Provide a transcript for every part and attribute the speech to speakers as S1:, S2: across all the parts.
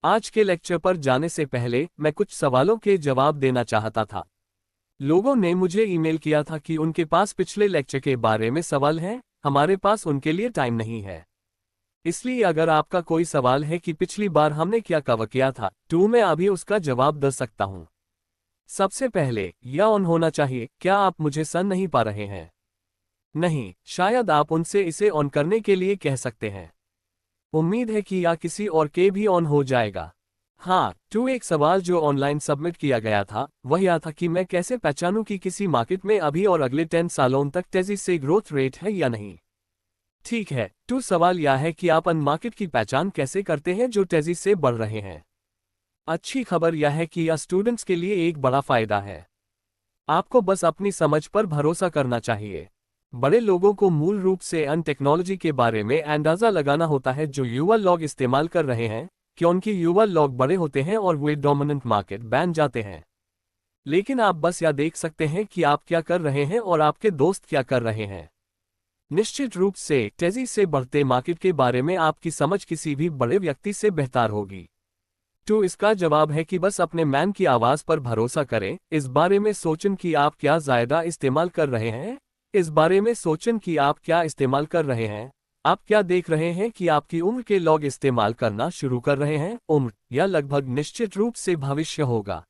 S1: आज के लेक्चर पर जाने से पहले मैं कुछ सवालों के जवाब देना चाहता था। लोगों ने मुझे ईमेल किया था कि उनके पास पिछले लेक्चर के बारे में सवाल हैं। हमारे पास उनके लिए टाइम नहीं है। इसलिए अगर आपका कोई सवाल है कि पिछली बार हमने क्या कवर किया था तो मैं अभी उसका जवाब दे सकता हूं। सबसे पहले यह ऑन होना चाहिए। क्या आप मुझे सुन नहीं पा रहे हैं? नहीं, शायद आप उनसे इसे ऑन करने के लिए कह सकते हैं। उम्मीद है कि या किसी और के भी ऑन हो जाएगा। हाँ, एक सवाल जो ऑनलाइन सबमिट किया गया था वह यह था कि मैं कैसे पहचानूं कि किसी मार्केट में अभी और अगले 10 सालों तक तेजी से ग्रोथ रेट है या नहीं। ठीक है, सवाल यह है कि आप अन मार्केट की पहचान कैसे करते हैं जो तेजी से बढ़ रहे हैं। अच्छी खबर यह है कि यह स्टूडेंट्स के लिए एक बड़ा फायदा है। आपको बस अपनी समझ पर भरोसा करना चाहिए। बड़े लोगों को मूल रूप से अन टेक्नोलॉजी के बारे में अंदाजा लगाना होता है जो युवा लोग इस्तेमाल कर रहे हैं, क्योंकि युवा लोग बड़े होते हैं और वे डोमिनेंट मार्केट बन जाते हैं। लेकिन आप बस यह देख सकते हैं कि आप क्या कर रहे हैं और आपके दोस्त क्या कर रहे हैं। निश्चित रूप से तेजी से बढ़ते मार्केट के बारे में आपकी समझ किसी भी बड़े व्यक्ति से बेहतर होगी। इसका जवाब है कि बस अपने मैन की आवाज पर भरोसा करें। इस बारे में सोचें कि आप क्या ज्यादा इस्तेमाल कर रहे हैं। इस बारे में सोचें कि आप क्या इस्तेमाल कर रहे हैं। आप क्या देख रहे हैं कि आपकी उम्र के लोग इस्तेमाल करना शुरू कर रहे हैं। उम्र या लगभग निश्चित रूप से भविष्य होगा।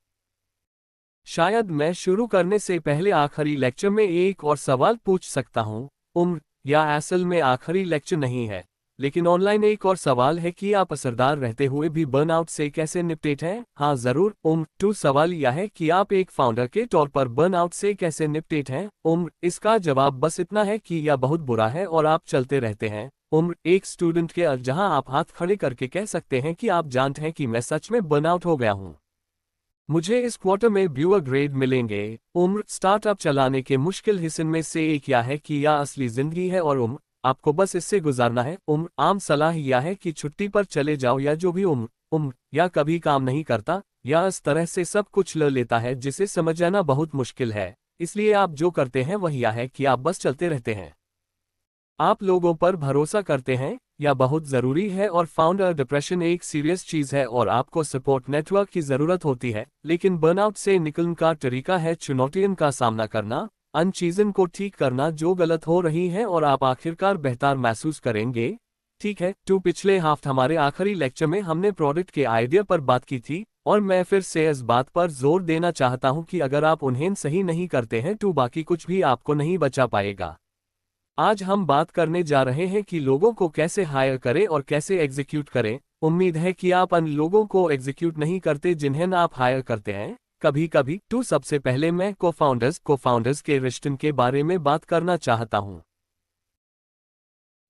S1: शायद मैं शुरू करने से पहले आखिरी लेक्चर में एक और सवाल पूछ सकता हूं। उम्र या असल में आखिरी लेक्चर नहीं है, लेकिन ऑनलाइन एक और सवाल है कि आप असरदार रहते हुए भी बर्नआउट से कैसे निपटते हैं। हाँ जरूर। उम्र सवाल यह है कि आप एक फाउंडर के तौर पर बर्नआउट से कैसे निपटते हैं। उम्र इसका जवाब बस इतना है कि यह बहुत बुरा है और आप चलते रहते हैं। उम्र एक स्टूडेंट के जहां आप हाथ खड़े करके कह सकते हैं कि आप जानते हैं कि मैं सच में बर्नआउट हो गया हूं। मुझे इस क्वार्टर में व्यूअर ग्रेड मिलेंगे। उम्र स्टार्टअप चलाने के मुश्किल हिस्से में से एक यह है कि यह असली जिंदगी है और उम्र आपको बस इससे गुजारना है। उम्र आम सलाह यह है कि छुट्टी पर चले जाओ या जो भी उम्र या कभी काम नहीं करता या इस तरह से सब कुछ ले लेता है जिसे समझना बहुत मुश्किल है। इसलिए आप जो करते हैं वह यह है कि आप बस चलते रहते हैं। आप लोगों पर भरोसा करते हैं या बहुत ज़रूरी है और फाउंडर डिप्रेशन एक सीरियस चीज़ है और आपको सपोर्ट नेटवर्क की ज़रूरत होती है। लेकिन बर्नआउट से निकलने का तरीका है चुनौतियों का सामना करना, अन चीज़ों को ठीक करना जो गलत हो रही है और आप आखिरकार बेहतर महसूस करेंगे। ठीक है, पिछले हफ्ते हमारे आखिरी लेक्चर में हमने प्रोडक्ट के आइडिया पर बात की थी और मैं फिर से इस बात पर जोर देना चाहता हूं कि अगर आप उन्हें सही नहीं करते हैं तो बाकी कुछ भी आपको नहीं बचा पाएगा। आज हम बात करने जा रहे हैं कि लोगों को कैसे हायर करें और कैसे एग्जीक्यूट करें। उम्मीद है कि आप उन लोगों को एग्जीक्यूट नहीं करते जिन्हें आप हायर करते हैं। कभी कभी सबसे पहले मैं को-फाउंडर्स के रिश्ते के बारे में बात करना चाहता हूं।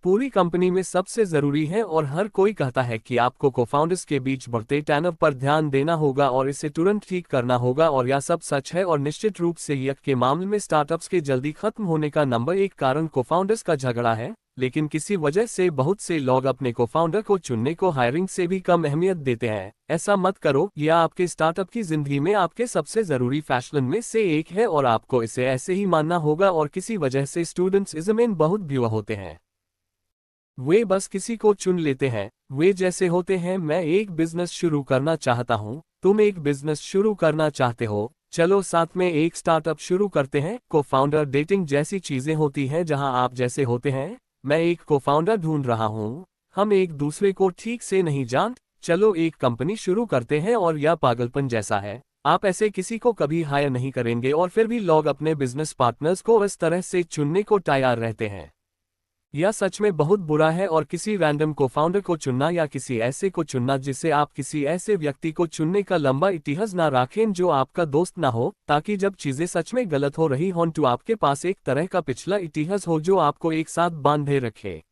S1: पूरी कंपनी में सबसे जरूरी है और हर कोई कहता है कि आपको को-फाउंडर्स के बीच बढ़ते टर्नओवर पर ध्यान देना होगा और इसे तुरंत ठीक करना होगा और यह सब सच है और निश्चित रूप से यह के मामले में स्टार्टअप्स के जल्दी खत्म होने का नंबर एक कारण को-फाउंडर्स का झगड़ा है। लेकिन किसी वजह से बहुत से लोग अपने को-फाउंडर को चुनने को हायरिंग से भी कम अहमियत देते हैं। ऐसा मत करो, यह आपके स्टार्टअप की जिंदगी में आपके सबसे जरूरी फैसलों में से एक है और आपको इसे ऐसे ही मानना होगा। और किसी वजह से स्टूडेंट्स इसमें बहुत भ्यूआ होते हैं। वे बस किसी को चुन लेते हैं। वे जैसे होते हैं, मैं एक बिजनेस शुरू करना चाहता हूं, तुम एक बिजनेस शुरू करना चाहते हो, चलो साथ में एक स्टार्टअप शुरू करते हैं। को-फाउंडर डेटिंग जैसी चीजें होती हैं जहां आप जैसे होते हैं, मैं एक को-फाउंडर ढूंढ रहा हूं, हम एक दूसरे को ठीक से नहीं जानते, चलो एक कंपनी शुरू करते हैं। और यह पागलपन जैसा है, आप ऐसे किसी को कभी हायर नहीं करेंगे और फिर भी लोग अपने बिजनेस पार्टनर्स को इस तरह से चुनने को तैयार रहते हैं। यह सच में बहुत बुरा है और किसी रैंडम को फाउंडर को चुनना या किसी ऐसे को चुनना जिसे आप किसी ऐसे व्यक्ति को चुनने का लंबा इतिहास ना रखें जो आपका दोस्त ना हो, ताकि जब चीजें सच में गलत हो रही हों तो आपके पास एक तरह का पिछला इतिहास हो जो आपको एक साथ बांधे रखे।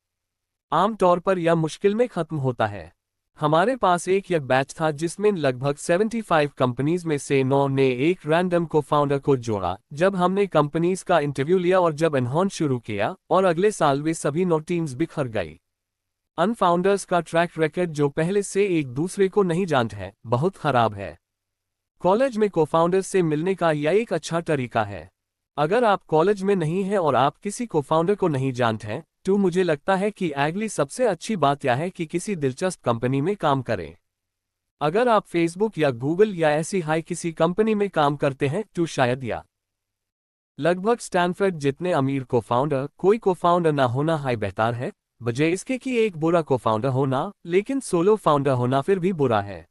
S1: आमतौर पर यह मुश्किल में खत्म होता है। हमारे पास एक बैच था जिसमें लगभग 75 कंपनीज में से 9 ने एक रैंडम को फाउंडर को जोड़ा। जब हमने कंपनीज का इंटरव्यू लिया और जब इन्होंने शुरू किया और अगले साल वे सभी 9 टीम्स बिखर गई। अनफाउंडर्स का ट्रैक रिकॉर्ड जो पहले से एक दूसरे को नहीं जानते हैं बहुत खराब है। कॉलेज में को-फाउंडर्स से मिलने का यह एक अच्छा तरीका है। अगर आप कॉलेज में नहीं हैं और आप किसी को फाउंडर को नहीं जानते हैं तो मुझे लगता है कि अगली सबसे अच्छी बात यह है कि किसी दिलचस्प कंपनी में काम करें। अगर आप फेसबुक या गूगल या ऐसी हाई किसी कंपनी में काम करते हैं तो शायद या लगभग स्टैनफोर्ड जितने अमीर को फाउंडर कोई को फाउंडर ना होना हाई बेहतर है, बजाय इसके कि एक बुरा को फाउंडर होना, लेकिन सोलो फाउंडर होना फिर भी बुरा है।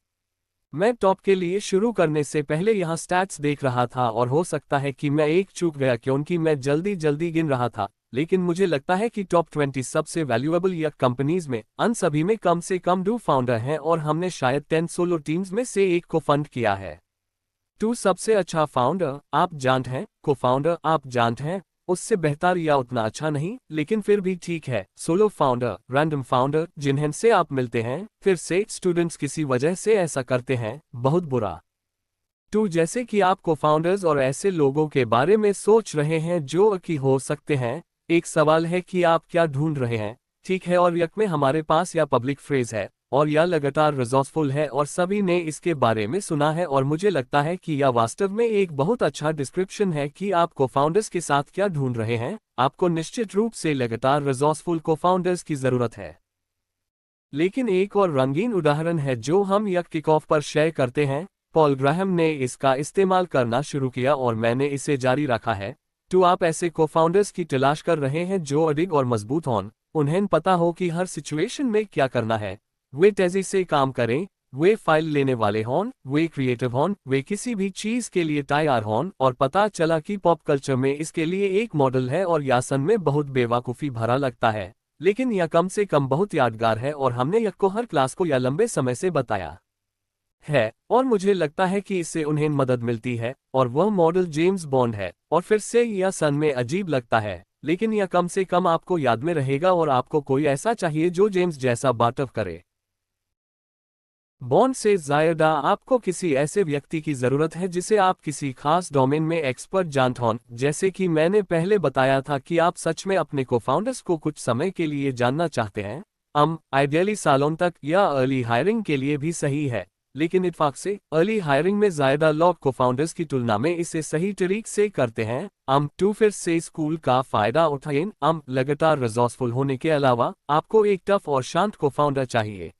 S1: मैं टॉप के लिए शुरू करने से पहले यहाँ स्टैट्स देख रहा था और हो सकता है कि मैं एक चूक गया क्योंकि मैं जल्दी जल्दी गिन रहा था, लेकिन मुझे लगता है कि टॉप 20 सबसे वैल्यूएबल या कंपनीज में अन सभी में कम से कम 2 फाउंडर हैं और हमने शायद 10 सोलो टीम्स में से एक को फंड किया है। 2 सबसे अच्छा फाउंडर आप जानते हैं, को फाउंडर आप जानते हैं, उससे बेहतर या उतना अच्छा नहीं लेकिन फिर भी ठीक है। सोलो फाउंडर रैंडम फाउंडर जिन्हें से आप मिलते हैं, फिर से स्टूडेंट्स किसी वजह से ऐसा करते हैं, बहुत बुरा। 2 जैसे कि आप को फाउंडर्स और ऐसे लोगों के बारे में सोच रहे हैं जो कि हो सकते हैं। एक सवाल है कि आप क्या ढूंढ रहे हैं, ठीक है, और यक में हमारे पास या पब्लिक फ्रेज है और या लगातार रिसोर्सफुल है और सभी ने इसके बारे में सुना है और मुझे लगता है कि यह वास्तव में एक बहुत अच्छा डिस्क्रिप्शन है कि आप को फाउंडर्स के साथ क्या ढूंढ रहे हैं। आपको निश्चित रूप से लगातार रिसोर्सफुल को फाउंडर्स की जरूरत है। लेकिन एक और रंगीन उदाहरण है जो हम यक किक ऑफ पर शेयर करते हैं। पॉल ग्राहम ने इसका इस्तेमाल करना शुरू किया और मैंने इसे जारी रखा है। तो आप ऐसे को फाउंडर्स की तलाश कर रहे हैं जो अडिग और मजबूत हों, उन्हें पता हो कि हर सिचुएशन में क्या करना है, वे तेजी से काम करें, वे फाइल लेने वाले हों, वे क्रिएटिव हों, वे किसी भी चीज के लिए तैयार हों। और पता चला कि पॉप कल्चर में इसके लिए एक मॉडल है और यासन में बहुत बेवकूफ़ी भरा लगता है, लेकिन यह कम से कम बहुत यादगार है और हमने यह को हर क्लास को या लंबे समय से बताया है और मुझे लगता है कि इससे उन्हें मदद मिलती है और वह मॉडल जेम्स बॉन्ड है। और फिर से यह सन में अजीब लगता है, लेकिन यह कम से कम आपको याद में रहेगा और आपको कोई ऐसा चाहिए जो जेम्स जैसा बातव करे। बॉन्ड से ज़्यादा आपको किसी ऐसे व्यक्ति की ज़रूरत है जिसे आप किसी खास डोमेन में एक्सपर्ट जानते हों। जैसे कि मैंने पहले बताया था कि आप सच में अपने को फाउंडर्स को कुछ समय के लिए जानना चाहते हैं। आइडियली सालों तक या अर्ली हायरिंग के लिए भी सही है, लेकिन इत्फाक से अर्ली हायरिंग में ज़्यादा लोग को फाउंडर्स की तुलना में इसे सही तरीके से करते हैं। टू फिर से स्कूल का फ़ायदा उठाएं। लगातार रिसोर्सफुल होने के अलावा आपको एक टफ और शांत को फाउंडर चाहिए।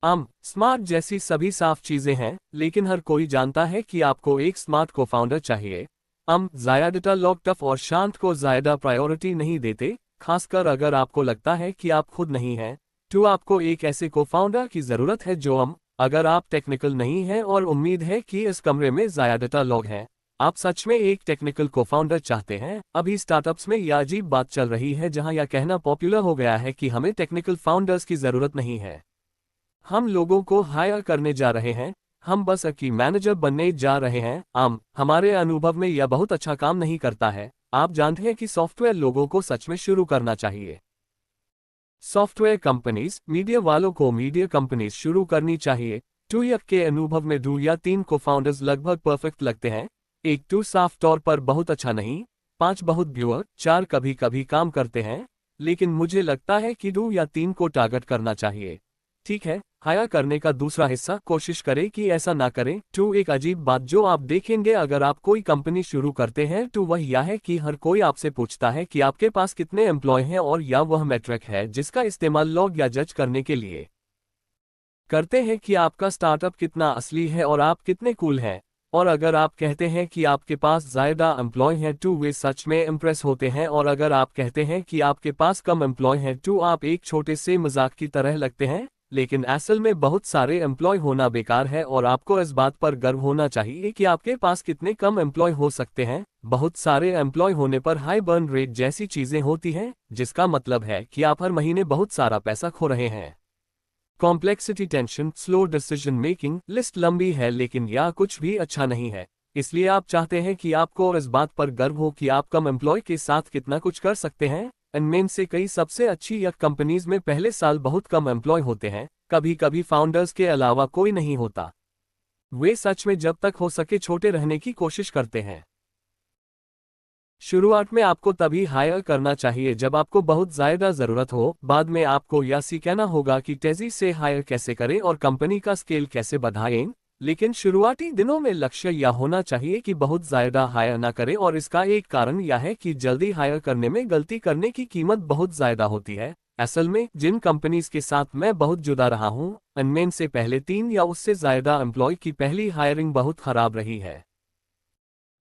S1: स्मार्ट जैसी सभी साफ चीजें हैं, लेकिन हर कोई जानता है कि आपको एक स्मार्ट को फाउंडर चाहिए। ज्यादातर लोग टफ और शांत को ज्यादा प्रायोरिटी नहीं देते, खासकर अगर आपको लगता है कि आप खुद नहीं हैं। तो आपको एक ऐसे को फाउंडर की जरूरत है जो अगर आप टेक्निकल नहीं हैं और उम्मीद है कि इस कमरे में ज्यादातर लोग हैं, आप सच में एक टेक्निकल को फाउंडर चाहते हैं। अभी स्टार्टअप्स में यह अजीब बात चल रही है जहां यह कहना पॉपुलर हो गया है कि हमें टेक्निकल फाउंडर्स की जरूरत नहीं है, हम लोगों को हायर करने जा रहे हैं, हम बस की मैनेजर बनने जा रहे हैं। हमारे अनुभव में यह बहुत अच्छा काम नहीं करता है। आप जानते हैं कि सॉफ्टवेयर लोगों को सच में शुरू करना चाहिए। सॉफ्टवेयर कंपनीज मीडिया वालों को मीडिया कंपनीज शुरू करनी चाहिए। 2 के अनुभव में 2 या 3 को फाउंडर्स लगभग परफेक्ट लगते हैं। 1 2 साफ तौर पर बहुत अच्छा नहीं, 5 बहुत व्यूअर, 4 कभी कभी काम करते हैं, लेकिन मुझे लगता है कि 2 या 3 को टारगेट करना चाहिए। ठीक है, हायर करने का दूसरा हिस्सा कोशिश करें कि ऐसा ना करें। तो एक अजीब बात जो आप देखेंगे अगर आप कोई कंपनी शुरू करते हैं तो वह यह है कि हर कोई आपसे पूछता है कि आपके पास कितने एम्प्लॉय हैं और या वह मैट्रिक है जिसका इस्तेमाल लोग या जज करने के लिए करते हैं कि आपका स्टार्टअप कितना असली है और आप कितने कूल हैं। और अगर आप कहते हैं कि आपके पास ज़्यादा एम्प्लॉय हैं तो वे सच में इम्प्रेस होते हैं, और अगर आप कहते हैं कि आपके पास कम एम्प्लॉय हैं तो आप एक छोटे से मजाक की तरह लगते हैं। लेकिन असल में बहुत सारे एम्प्लॉय होना बेकार है और आपको इस बात पर गर्व होना चाहिए कि आपके पास कितने कम एम्प्लॉय हो सकते हैं। बहुत सारे एम्प्लॉय होने पर हाई बर्न रेट जैसी चीजें होती हैं, जिसका मतलब है कि आप हर महीने बहुत सारा पैसा खो रहे हैं। Complexity tension, slow decision making, list लंबी है लेकिन यह कुछ भी अच्छा नहीं है। इसलिए आप चाहते हैं कि आपको इस बात पर गर्व हो कि आप कम एम्प्लॉय के साथ कितना कुछ कर सकते हैं। इनमें से कई सबसे अच्छी या कंपनीज में पहले साल बहुत कम एम्प्लॉय होते हैं, कभी कभी फाउंडर्स के अलावा कोई नहीं होता। वे सच में जब तक हो सके छोटे रहने की कोशिश करते हैं। शुरुआत में आपको तभी हायर करना चाहिए जब आपको बहुत ज़्यादा ज़रूरत हो। बाद में आपको यह सीखना होगा कि तेज़ी से हायर कैसे करें और कंपनी का स्केल कैसे बढ़ाएं। लेकिन शुरुआती दिनों में लक्ष्य यह होना चाहिए कि बहुत ज़्यादा हायर ना करें, और इसका एक कारण यह है कि जल्दी हायर करने में गलती करने की कीमत बहुत ज़्यादा होती है। असल में जिन कंपनीज के साथ मैं बहुत जुड़ा रहा हूं, उनमें से पहले 3 या उससे ज्यादा एम्प्लॉय की पहली हायरिंग बहुत खराब रही है।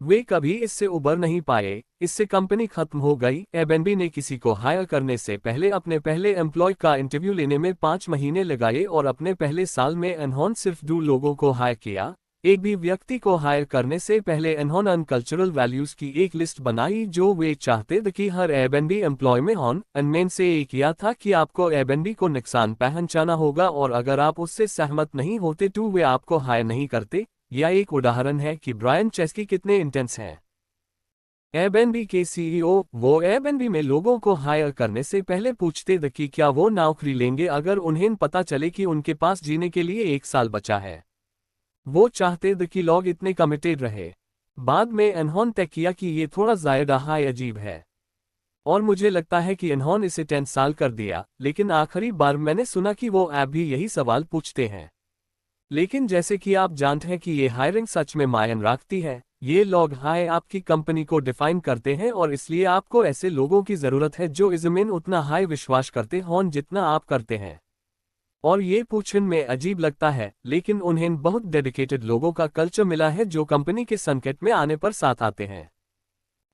S1: वे कभी इससे उबर नहीं पाए, इससे कंपनी खत्म हो गई। एयरबीएनबी ने किसी को हायर करने से पहले अपने पहले एम्प्लॉय का इंटरव्यू लेने में 5 महीने लगाए और अपने पहले साल में एनहॉन सिर्फ 2 लोगों को हायर किया। एक भी व्यक्ति को हायर करने से पहले एनहॉन अनकल्चरल वैल्यूज की एक लिस्ट बनाई जो वे चाहते थे कि हर एयरबीएनबी एम्प्लॉय में हों। उनमें से एक यह था कि आपको एयरबीएनबी को नुकसान पहुंचाना होगा और अगर आप उससे सहमत नहीं होते तो वे आपको हायर नहीं करते। यह एक उदाहरण है कि ब्रायन चेस्की कितने इंटेंस हैं। एयरबीएनबी के सीईओ वो एयरबीएनबी में लोगों को हायर करने से पहले पूछते थे कि क्या वो नौकरी लेंगे अगर उन्हें पता चले कि उनके पास जीने के लिए 1 साल बचा है। वो चाहते थे कि लोग इतने कमिटेड रहे। बाद में एनहॉन तय किया कि ये थोड़ा ज्यादा हाई अजीब है और मुझे लगता है कि एनहॉन इसे 10 साल कर दिया, लेकिन आखिरी बार मैंने सुना कि वो ऐप भी यही सवाल पूछते हैं। लेकिन जैसे कि आप जानते हैं कि ये हायरिंग सच में मायने रखती है। ये लोग हाय आपकी कंपनी को डिफाइन करते हैं और इसलिए आपको ऐसे लोगों की जरूरत है जो इसमें उतना हाई विश्वास करते हों जितना आप करते हैं। और ये पूछने में अजीब लगता है, लेकिन उन्हें बहुत डेडिकेटेड लोगों का कल्चर मिला है जो कंपनी के संकट में आने पर साथ आते हैं।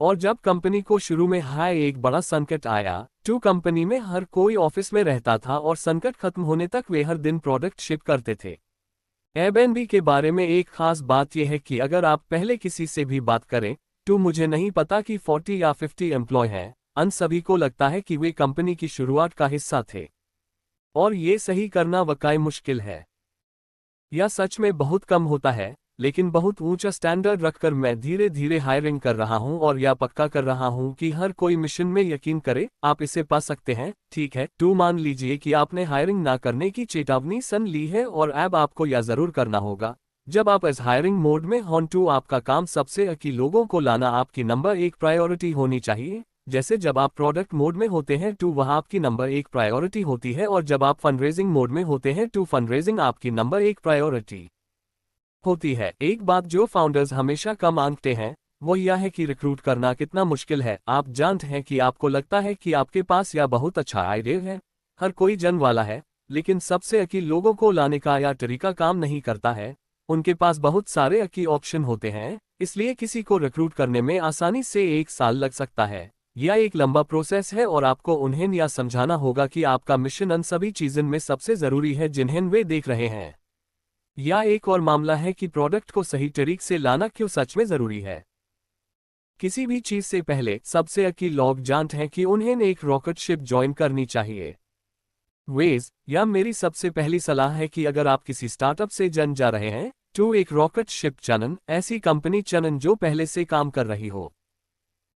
S1: और जब कंपनी को शुरू में हाय एक बड़ा संकट आया तो कंपनी में हर कोई ऑफिस में रहता था और संकट खत्म होने तक वे हर दिन प्रोडक्ट शिप करते थे। एयरबीएनबी के बारे में एक खास बात यह है कि अगर आप पहले किसी से भी बात करें तो मुझे नहीं पता कि 40 या 50 एम्प्लॉय हैं, अन सभी को लगता है कि वे कंपनी की शुरुआत का हिस्सा थे। और ये सही करना वाकई मुश्किल है। यह सच में बहुत कम होता है, लेकिन बहुत ऊंचा स्टैंडर्ड रखकर मैं धीरे धीरे हायरिंग कर रहा हूं और यह पक्का कर रहा हूं कि हर कोई मिशन में यकीन करे आप इसे पा सकते हैं। ठीक है, तो मान लीजिए कि आपने हायरिंग ना करने की चेतावनी सुन ली है और अब आपको यह जरूर करना होगा। जब आप इस हायरिंग मोड में हों तो आपका काम सबसे अच्छे लोगों को लाना आपकी नंबर 1 प्रायोरिटी होनी चाहिए। जैसे जब आप प्रोडक्ट मोड में होते हैं तो वह आपकी नंबर 1 प्रायोरिटी होती है और जब आप फंडरेजिंग मोड में होते हैं तो फंडरेजिंग आपकी नंबर 1 प्रायोरिटी होती है। एक बात जो फाउंडर्स हमेशा कम आंकते हैं वो यह है कि रिक्रूट करना कितना मुश्किल है। आप जानते हैं कि आपको लगता है कि आपके पास यह बहुत अच्छा आइडिया है, हर कोई जन वाला है, लेकिन सबसे अच्छे लोगों को लाने का यह तरीका काम नहीं करता है। उनके पास बहुत सारे अच्छे ऑप्शन होते हैं, इसलिए किसी को रिक्रूट करने में आसानी से 1 साल लग सकता है। यह एक लंबा प्रोसेस है और आपको उन्हें यह समझाना होगा कि आपका मिशन उन सभी चीज़ों में सबसे ज़रूरी है जिन्हें वे देख रहे हैं। यह एक और मामला है कि प्रोडक्ट को सही तरीके से लाना क्यों सच में ज़रूरी है। किसी भी चीज़ से पहले सबसे अच्छे लोग जानते हैं कि उन्हें एक रॉकेट शिप ज्वाइन करनी चाहिए। वेज, यह मेरी सबसे पहली सलाह है कि अगर आप किसी स्टार्टअप से जन जा रहे हैं तो एक रॉकेट शिप चुनें, ऐसी कंपनी चुनें जो पहले से काम कर रही हो।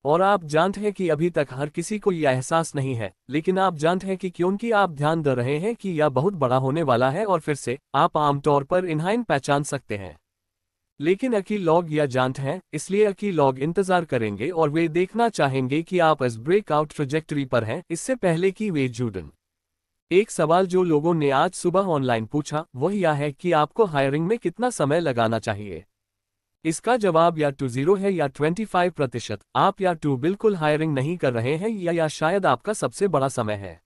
S1: और आप जानते हैं कि अभी तक हर किसी को यह एहसास नहीं है, लेकिन आप जानते हैं कि क्योंकि आप ध्यान दे रहे हैं कि यह बहुत बड़ा होने वाला है और फिर से आप आमतौर पर इन्हें पहचान सकते हैं। लेकिन अच्छे लोग यह जानते हैं, इसलिए अच्छे लोग इंतजार करेंगे और वे देखना चाहेंगे कि आप इस ब्रेकआउट ट्रजेक्टरी पर हैं इससे पहले कि वे जुड़ें। एक सवाल जो लोगों ने आज सुबह ऑनलाइन पूछा वह यह है कि आपको हायरिंग में कितना समय लगाना चाहिए। इसका जवाब या तो 0 है या 25%। आप या तो बिल्कुल हायरिंग नहीं कर रहे हैं या शायद आपका सबसे बड़ा समय है।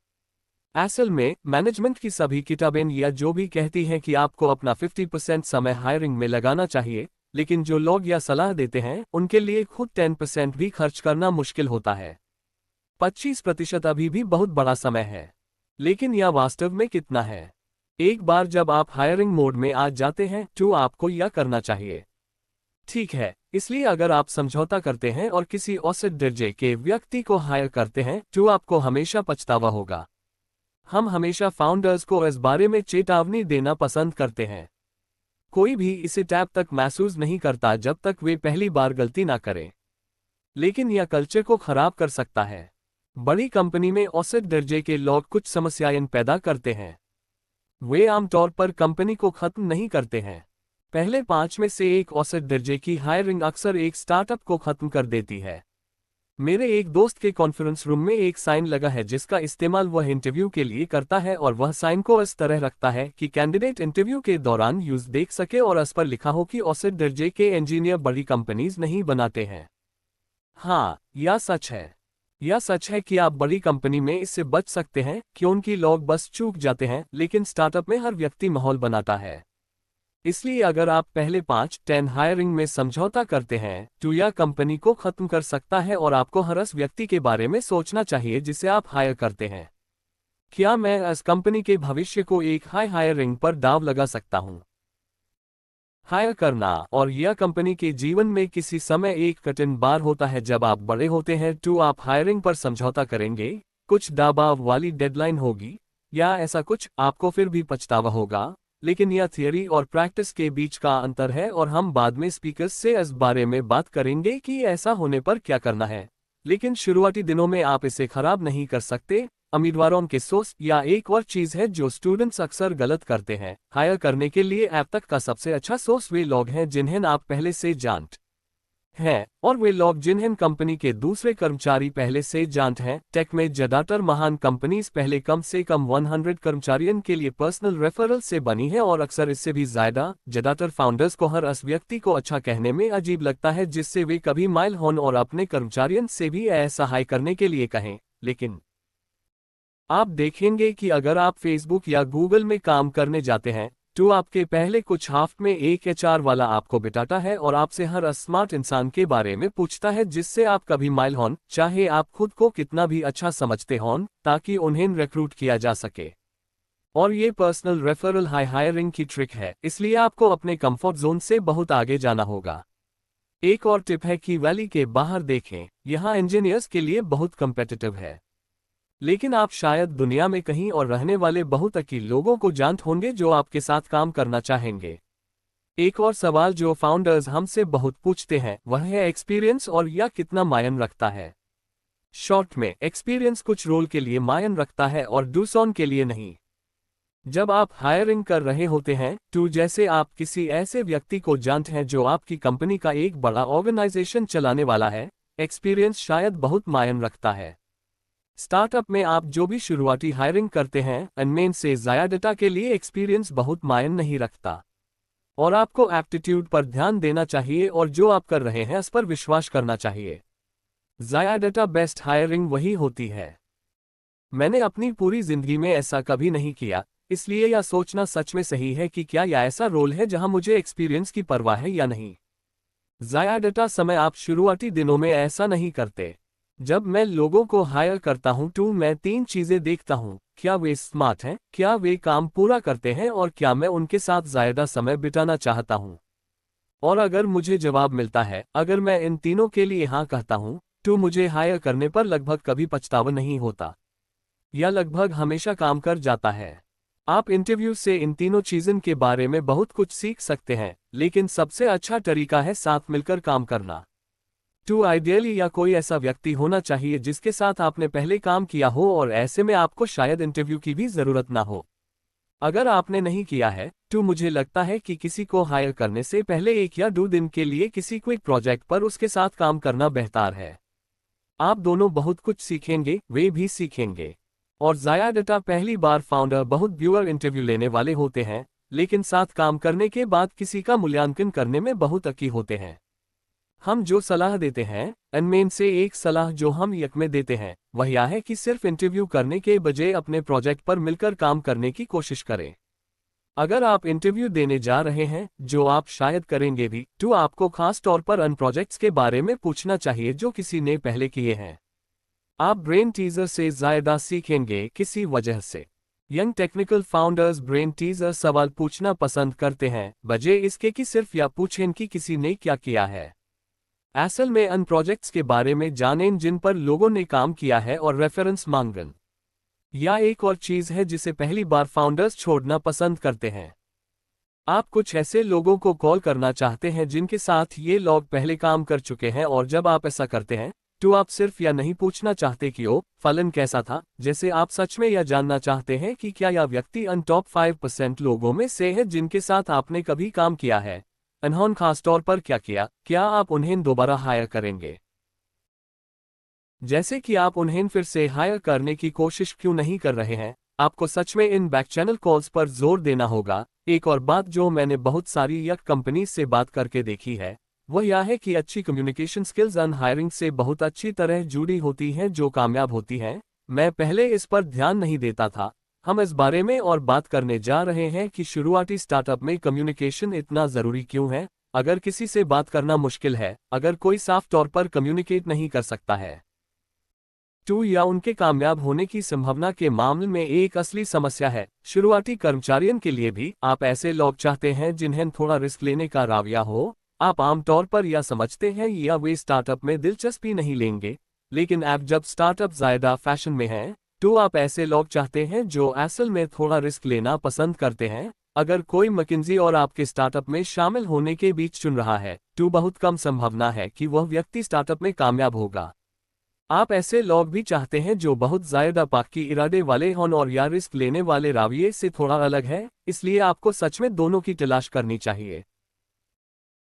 S1: असल में मैनेजमेंट की सभी किताबें या जो भी कहती हैं कि आपको अपना 50% समय हायरिंग में लगाना चाहिए, लेकिन जो लोग यह सलाह देते हैं उनके लिए खुद 10% भी खर्च करना मुश्किल होता है। 25% अभी भी बहुत बड़ा समय है, लेकिन यह वास्तव में कितना है? एक बार जब आप हायरिंग मोड में आ जाते हैं तो आपको यह करना चाहिए। ठीक है, इसलिए अगर आप समझौता करते हैं और किसी औसत दर्जे के व्यक्ति को हायर करते हैं तो आपको हमेशा पछतावा होगा। हम हमेशा फाउंडर्स को इस बारे में चेतावनी देना पसंद करते हैं। कोई भी इसे टैब तक महसूस नहीं करता जब तक वे पहली बार गलती ना करें, लेकिन यह कल्चर को खराब कर सकता है। बड़ी कंपनी में औसत दर्जे के लोग कुछ समस्याएं पैदा करते हैं। वे आमतौर पर कंपनी को खत्म नहीं करते हैं। पहले 5 में से एक औसत दर्जे की हायरिंग अक्सर एक स्टार्टअप को खत्म कर देती है। मेरे एक दोस्त के कॉन्फ्रेंस रूम में एक साइन लगा है जिसका इस्तेमाल वह इंटरव्यू के लिए करता है और वह साइन को इस तरह रखता है कि कैंडिडेट इंटरव्यू के दौरान यूज देख सके और इस पर लिखा हो कि औसत दर्जे के इंजीनियर बड़ी कंपनीज नहीं बनाते हैं। हाँ, यह सच है। यह सच है कि आप बड़ी कंपनी में इससे बच सकते हैं कि उनकी लोग बस चूक जाते हैं, लेकिन स्टार्टअप में हर व्यक्ति माहौल बनाता है। इसलिए अगर आप पहले 5-10 हायरिंग में समझौता करते हैं तो यह कंपनी को खत्म कर सकता है और आपको हर उस व्यक्ति के बारे में सोचना चाहिए जिसे आप हायर करते हैं। क्या मैं इस कंपनी के भविष्य को एक हाई हायरिंग पर दाव लगा सकता हूं? हायर करना और यह कंपनी के जीवन में किसी समय एक कठिन बार होता है। जब आप बड़े होते हैं तो आप हायरिंग पर समझौता करेंगे, कुछ दबाव वाली डेडलाइन होगी या ऐसा कुछ, आपको फिर भी पछतावा होगा। लेकिन यह थियरी और प्रैक्टिस के बीच का अंतर है और हम बाद में स्पीकर्स से इस बारे में बात करेंगे कि ऐसा होने पर क्या करना है। लेकिन शुरुआती दिनों में आप इसे खराब नहीं कर सकते। उम्मीदवारों के सोच या एक और चीज है जो स्टूडेंट्स अक्सर गलत करते हैं। हायर करने के लिए ऐप तक का सबसे अच्छा सोर्स वे लोग हैं जिन्हें आप पहले से जानते हैं और वे लोग जिन्हें कंपनी के दूसरे कर्मचारी पहले से जानते हैं। टेक में ज्यादातर महान कंपनीज पहले कम से कम 100 कर्मचारियों के लिए पर्सनल रेफरल से बनी है और अक्सर इससे भी ज्यादातर फाउंडर्स को हर उस व्यक्ति को अच्छा कहने में अजीब लगता है जिससे वे कभी माइल हों और अपने कर्मचारियों से भी ऐसा हाई करने के लिए कहें। लेकिन आप देखेंगे कि अगर आप फेसबुक या गूगल में काम करने जाते हैं तो आपके पहले कुछ हफ्ते में एक एचआर वाला आपको बिठाता है और आपसे हर स्मार्ट इंसान के बारे में पूछता है जिससे आप कभी माइल हों, चाहे आप खुद को कितना भी अच्छा समझते हों, ताकि उन्हें रिक्रूट किया जा सके। और ये पर्सनल रेफरल हाई हायरिंग की ट्रिक है, इसलिए आपको अपने कंफर्ट जोन से बहुत आगे जाना होगा। एक और टिप है कि वैली के बाहर देखें, यहाँ इंजीनियर्स के लिए बहुत कम्पिटिटिव है, लेकिन आप शायद दुनिया में कहीं और रहने वाले बहुत अकील लोगों को जानते होंगे जो आपके साथ काम करना चाहेंगे। एक और सवाल जो फाउंडर्स हमसे बहुत पूछते हैं वह है एक्सपीरियंस और यह कितना मायने रखता है। शॉर्ट में, एक्सपीरियंस कुछ रोल के लिए मायने रखता है और दूसरों के लिए नहीं। जब आप हायरिंग कर रहे होते हैं तो जैसे आप किसी ऐसे व्यक्ति को जानते हैं जो आपकी कंपनी का एक बड़ा ऑर्गेनाइजेशन चलाने वाला है, एक्सपीरियंस शायद बहुत मायने रखता है। स्टार्टअप में आप जो भी शुरुआती हायरिंग करते हैं उनमें से ज्यादा के लिए एक्सपीरियंस बहुत मायने नहीं रखता और आपको एप्टीट्यूड पर ध्यान देना चाहिए और जो आप कर रहे हैं उस पर विश्वास करना चाहिए। ज्यादा बेस्ट हायरिंग वही होती है। मैंने अपनी पूरी जिंदगी में ऐसा कभी नहीं किया, इसलिए यह सोचना सच में सही है कि क्या यह ऐसा रोल है जहां मुझे एक्सपीरियंस की परवाह है या नहीं। ज्यादा समय आप शुरुआती दिनों में ऐसा नहीं करते। जब मैं लोगों को हायर करता हूं तो मैं 3 चीजें देखता हूं, क्या वे स्मार्ट हैं, क्या वे काम पूरा करते हैं और क्या मैं उनके साथ ज्यादा समय बिताना चाहता हूं। और अगर मुझे जवाब मिलता है, अगर मैं इन तीनों के लिए हाँ कहता हूं, तो मुझे हायर करने पर लगभग कभी पछतावा नहीं होता। यह लगभग हमेशा काम कर जाता है। आप इंटरव्यू से इन तीनों चीज़ों के बारे में बहुत कुछ सीख सकते हैं, लेकिन सबसे अच्छा तरीका है साथ मिलकर काम करना। तो आइडियली या कोई ऐसा व्यक्ति होना चाहिए जिसके साथ आपने पहले काम किया हो और ऐसे में आपको शायद इंटरव्यू की भी जरूरत ना हो। अगर आपने नहीं किया है तो मुझे लगता है कि किसी को हायर करने से पहले 1 या 2 दिन के लिए किसी क्विक प्रोजेक्ट पर उसके साथ काम करना बेहतर है। आप दोनों बहुत कुछ सीखेंगे, वे भी सीखेंगे। और ज्यादा पहली बार फाउंडर बहुत व्यूअर इंटरव्यू लेने वाले होते हैं, लेकिन साथ काम करने के बाद किसी का मूल्यांकन करने में बहुत अकी होते हैं। हम जो सलाह देते हैं उनमें से एक सलाह जो हम यक में देते हैं वह यह है कि सिर्फ इंटरव्यू करने के बजाय अपने प्रोजेक्ट पर मिलकर काम करने की कोशिश करें। अगर आप इंटरव्यू देने जा रहे हैं, जो आप शायद करेंगे भी, तो आपको खास तौर पर उन प्रोजेक्ट्स के बारे में पूछना चाहिए जो किसी ने पहले किए हैं। आप ब्रेन टीजर से ज्यादा सीखेंगे किसी वजह से। Young technical founders brain teaser सवाल पूछना पसंद करते हैं, बजाय इसके कि सिर्फ या पूछें कि किसी ने क्या किया है। असल में उन प्रोजेक्ट्स के बारे में जानें जिन पर लोगों ने काम किया है और रेफरेंस मांगें। या एक और चीज है जिसे पहली बार फाउंडर्स छोड़ना पसंद करते हैं। आप कुछ ऐसे लोगों को कॉल करना चाहते हैं जिनके साथ ये लोग पहले काम कर चुके हैं और जब आप ऐसा करते हैं तो आप सिर्फ या नहीं पूछना चाहते कि ओ फलन कैसा था, जैसे आप सच में यह जानना चाहते हैं कि क्या यह व्यक्ति उन टॉप 5% लोगों में से है जिनके साथ आपने कभी काम किया है। उन्होंने खास तौर पर क्या किया, क्या आप उन्हें दोबारा हायर करेंगे। जैसे कि आप उन्हें फिर से हायर करने की कोशिश क्यों नहीं कर रहे हैं। आपको सच में इन बैक चैनल कॉल्स पर जोर देना होगा। एक और बात जो मैंने बहुत सारी यक कंपनी से बात करके देखी है, वह यह है कि अच्छी कम्युनिकेशन स्किल्स अन हायरिंग से बहुत अच्छी तरह जुड़ी होती हैं जो कामयाब होती हैं। मैं पहले इस पर ध्यान नहीं देता था। हम इस बारे में और बात करने जा रहे हैं कि शुरुआती स्टार्टअप में कम्युनिकेशन इतना ज़रूरी क्यों है। अगर किसी से बात करना मुश्किल है, अगर कोई साफ तौर पर कम्युनिकेट नहीं कर सकता है, टू या उनके कामयाब होने की संभावना के मामले में एक असली समस्या है। शुरुआती कर्मचारियों के लिए भी आप ऐसे लोग चाहते हैं जिन्हें थोड़ा रिस्क लेने का रवैया हो। आप आमतौर पर यह समझते हैं या वे स्टार्टअप में दिलचस्पी नहीं लेंगे, लेकिन आप जब स्टार्टअप ज़्यादा फैशन में है, तो आप ऐसे लोग चाहते हैं जो असल में थोड़ा रिस्क लेना पसंद करते हैं। अगर कोई मैकिन्जी और आपके स्टार्टअप में शामिल होने के बीच चुन रहा है, तो बहुत कम संभावना है कि वह व्यक्ति स्टार्टअप में कामयाब होगा। आप ऐसे लोग भी चाहते हैं जो बहुत ज्यादा पक्की इरादे वाले हों और या रिस्क लेने वाले रवैये से थोड़ा अलग है, इसलिए आपको सच में दोनों की तलाश करनी चाहिए।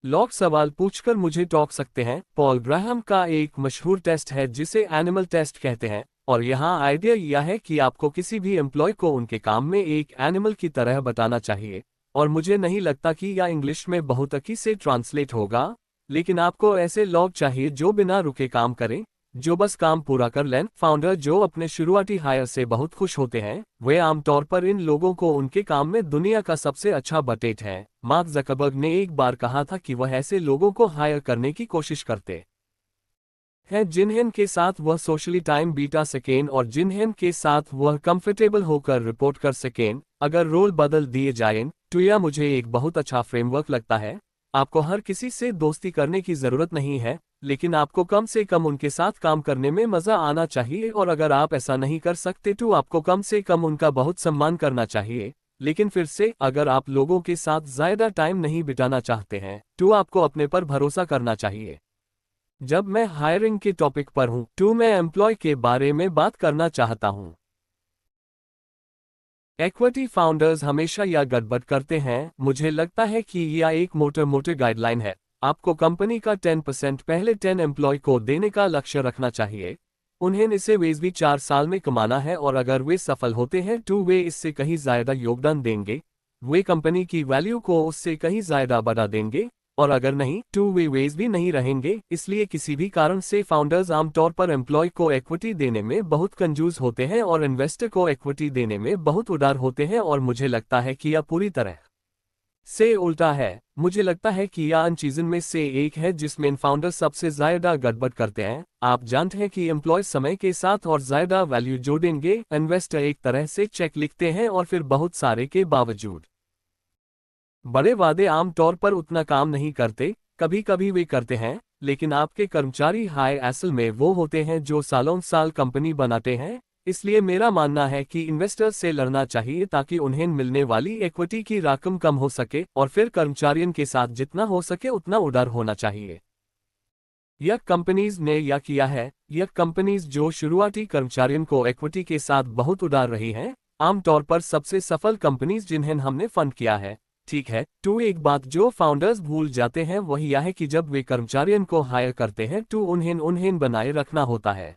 S1: लोग सवाल पूछकर मुझे टोक सकते हैं। पॉल ग्राहम का एक मशहूर टेस्ट है जिसे एनिमल टेस्ट कहते हैं, और यहाँ आइडिया यह है कि आपको किसी भी एम्प्लॉय को उनके काम में एक एनिमल की तरह बताना चाहिए। और मुझे नहीं लगता कि यह इंग्लिश में बहुत अच्छी से ट्रांसलेट होगा, लेकिन आपको ऐसे लोग चाहिए जो बिना रुके काम करें, जो बस काम पूरा कर लें। फाउंडर जो अपने शुरुआती हायर से बहुत खुश होते हैं, वे आमतौर पर इन लोगों को उनके काम में दुनिया का सबसे अच्छा बटेट है। मार्क ज़करबर्ग ने एक बार कहा था कि वह ऐसे लोगों को हायर करने की कोशिश करते हैं जिन्हें के साथ वह सोशली टाइम बीता सकें और जिन्हें के साथ वह कंफर्टेबल होकर रिपोर्ट कर सकें। अगर रोल बदल दिए जाएं, तो यह मुझे एक बहुत अच्छा फ्रेमवर्क लगता है। आपको हर किसी से दोस्ती करने की जरूरत नहीं है, लेकिन आपको कम से कम उनके साथ काम करने में मजा आना चाहिए, और अगर आप ऐसा नहीं कर सकते तो आपको कम से कम उनका बहुत सम्मान करना चाहिए। लेकिन फिर से, अगर आप लोगों के साथ ज्यादा टाइम नहीं बिताना चाहते हैं, तो आपको अपने पर भरोसा करना चाहिए। जब मैं हायरिंग के टॉपिक पर हूं, तो मैं एम्प्लॉय के बारे में बात करना चाहता हूं। इक्विटी फाउंडर्स हमेशा यह गड़बड़ करते हैं। मुझे लगता है कि यह एक मोटे गाइडलाइन है। आपको कंपनी का 10% पहले 10 एम्प्लॉय को देने का लक्ष्य रखना चाहिए। उन्हें इसे वे भी 4 साल में कमाना है, और अगर वे सफल होते हैं तो वे इससे कहीं ज्यादा योगदान देंगे। वे कंपनी की वैल्यू को उससे कहीं ज्यादा बढ़ा देंगे, और अगर नहीं तो वे वेज भी नहीं रहेंगे। इसलिए किसी भी कारण से फाउंडर्स आमतौर पर एम्प्लॉय को इक्विटी देने में बहुत कंजूस होते हैं और इन्वेस्टर को इक्विटी देने में बहुत उदार होते हैं, और मुझे लगता है कि यह पूरी तरह से उल्टा है। मुझे लगता है कि यह उन चीजों में से एक है जिसमें फाउंडर सबसे ज्यादा गड़बड़ करते हैं। आप जानते हैं कि एम्प्लॉय समय के साथ और ज्यादा वैल्यू जोड़ेंगे। इन्वेस्टर एक तरह से चेक लिखते हैं और फिर बहुत सारे के बावजूद बड़े वादे आमतौर पर उतना काम नहीं करते। कभी कभी वे करते हैं, लेकिन आपके कर्मचारी हाई असल में वो होते हैं जो सालों साल कंपनी बनाते हैं। इसलिए मेरा मानना है कि इन्वेस्टर्स से लड़ना चाहिए ताकि उन्हें मिलने वाली इक्विटी की रकम कम हो सके, और फिर कर्मचारियों के साथ जितना हो सके उतना उदार होना चाहिए। यह कंपनीज ने यह किया है। यह कंपनीज जो शुरुआती कर्मचारियों को इक्विटी के साथ बहुत उदार रही हैं, आमतौर पर सबसे सफल कंपनीज जिन्हें हमने फंड किया है। ठीक है, तो एक बात जो फाउंडर्स भूल जाते हैं वह यह है कि जब वे कर्मचारियों को हायर करते हैं तो उन्हें बनाए रखना होता है।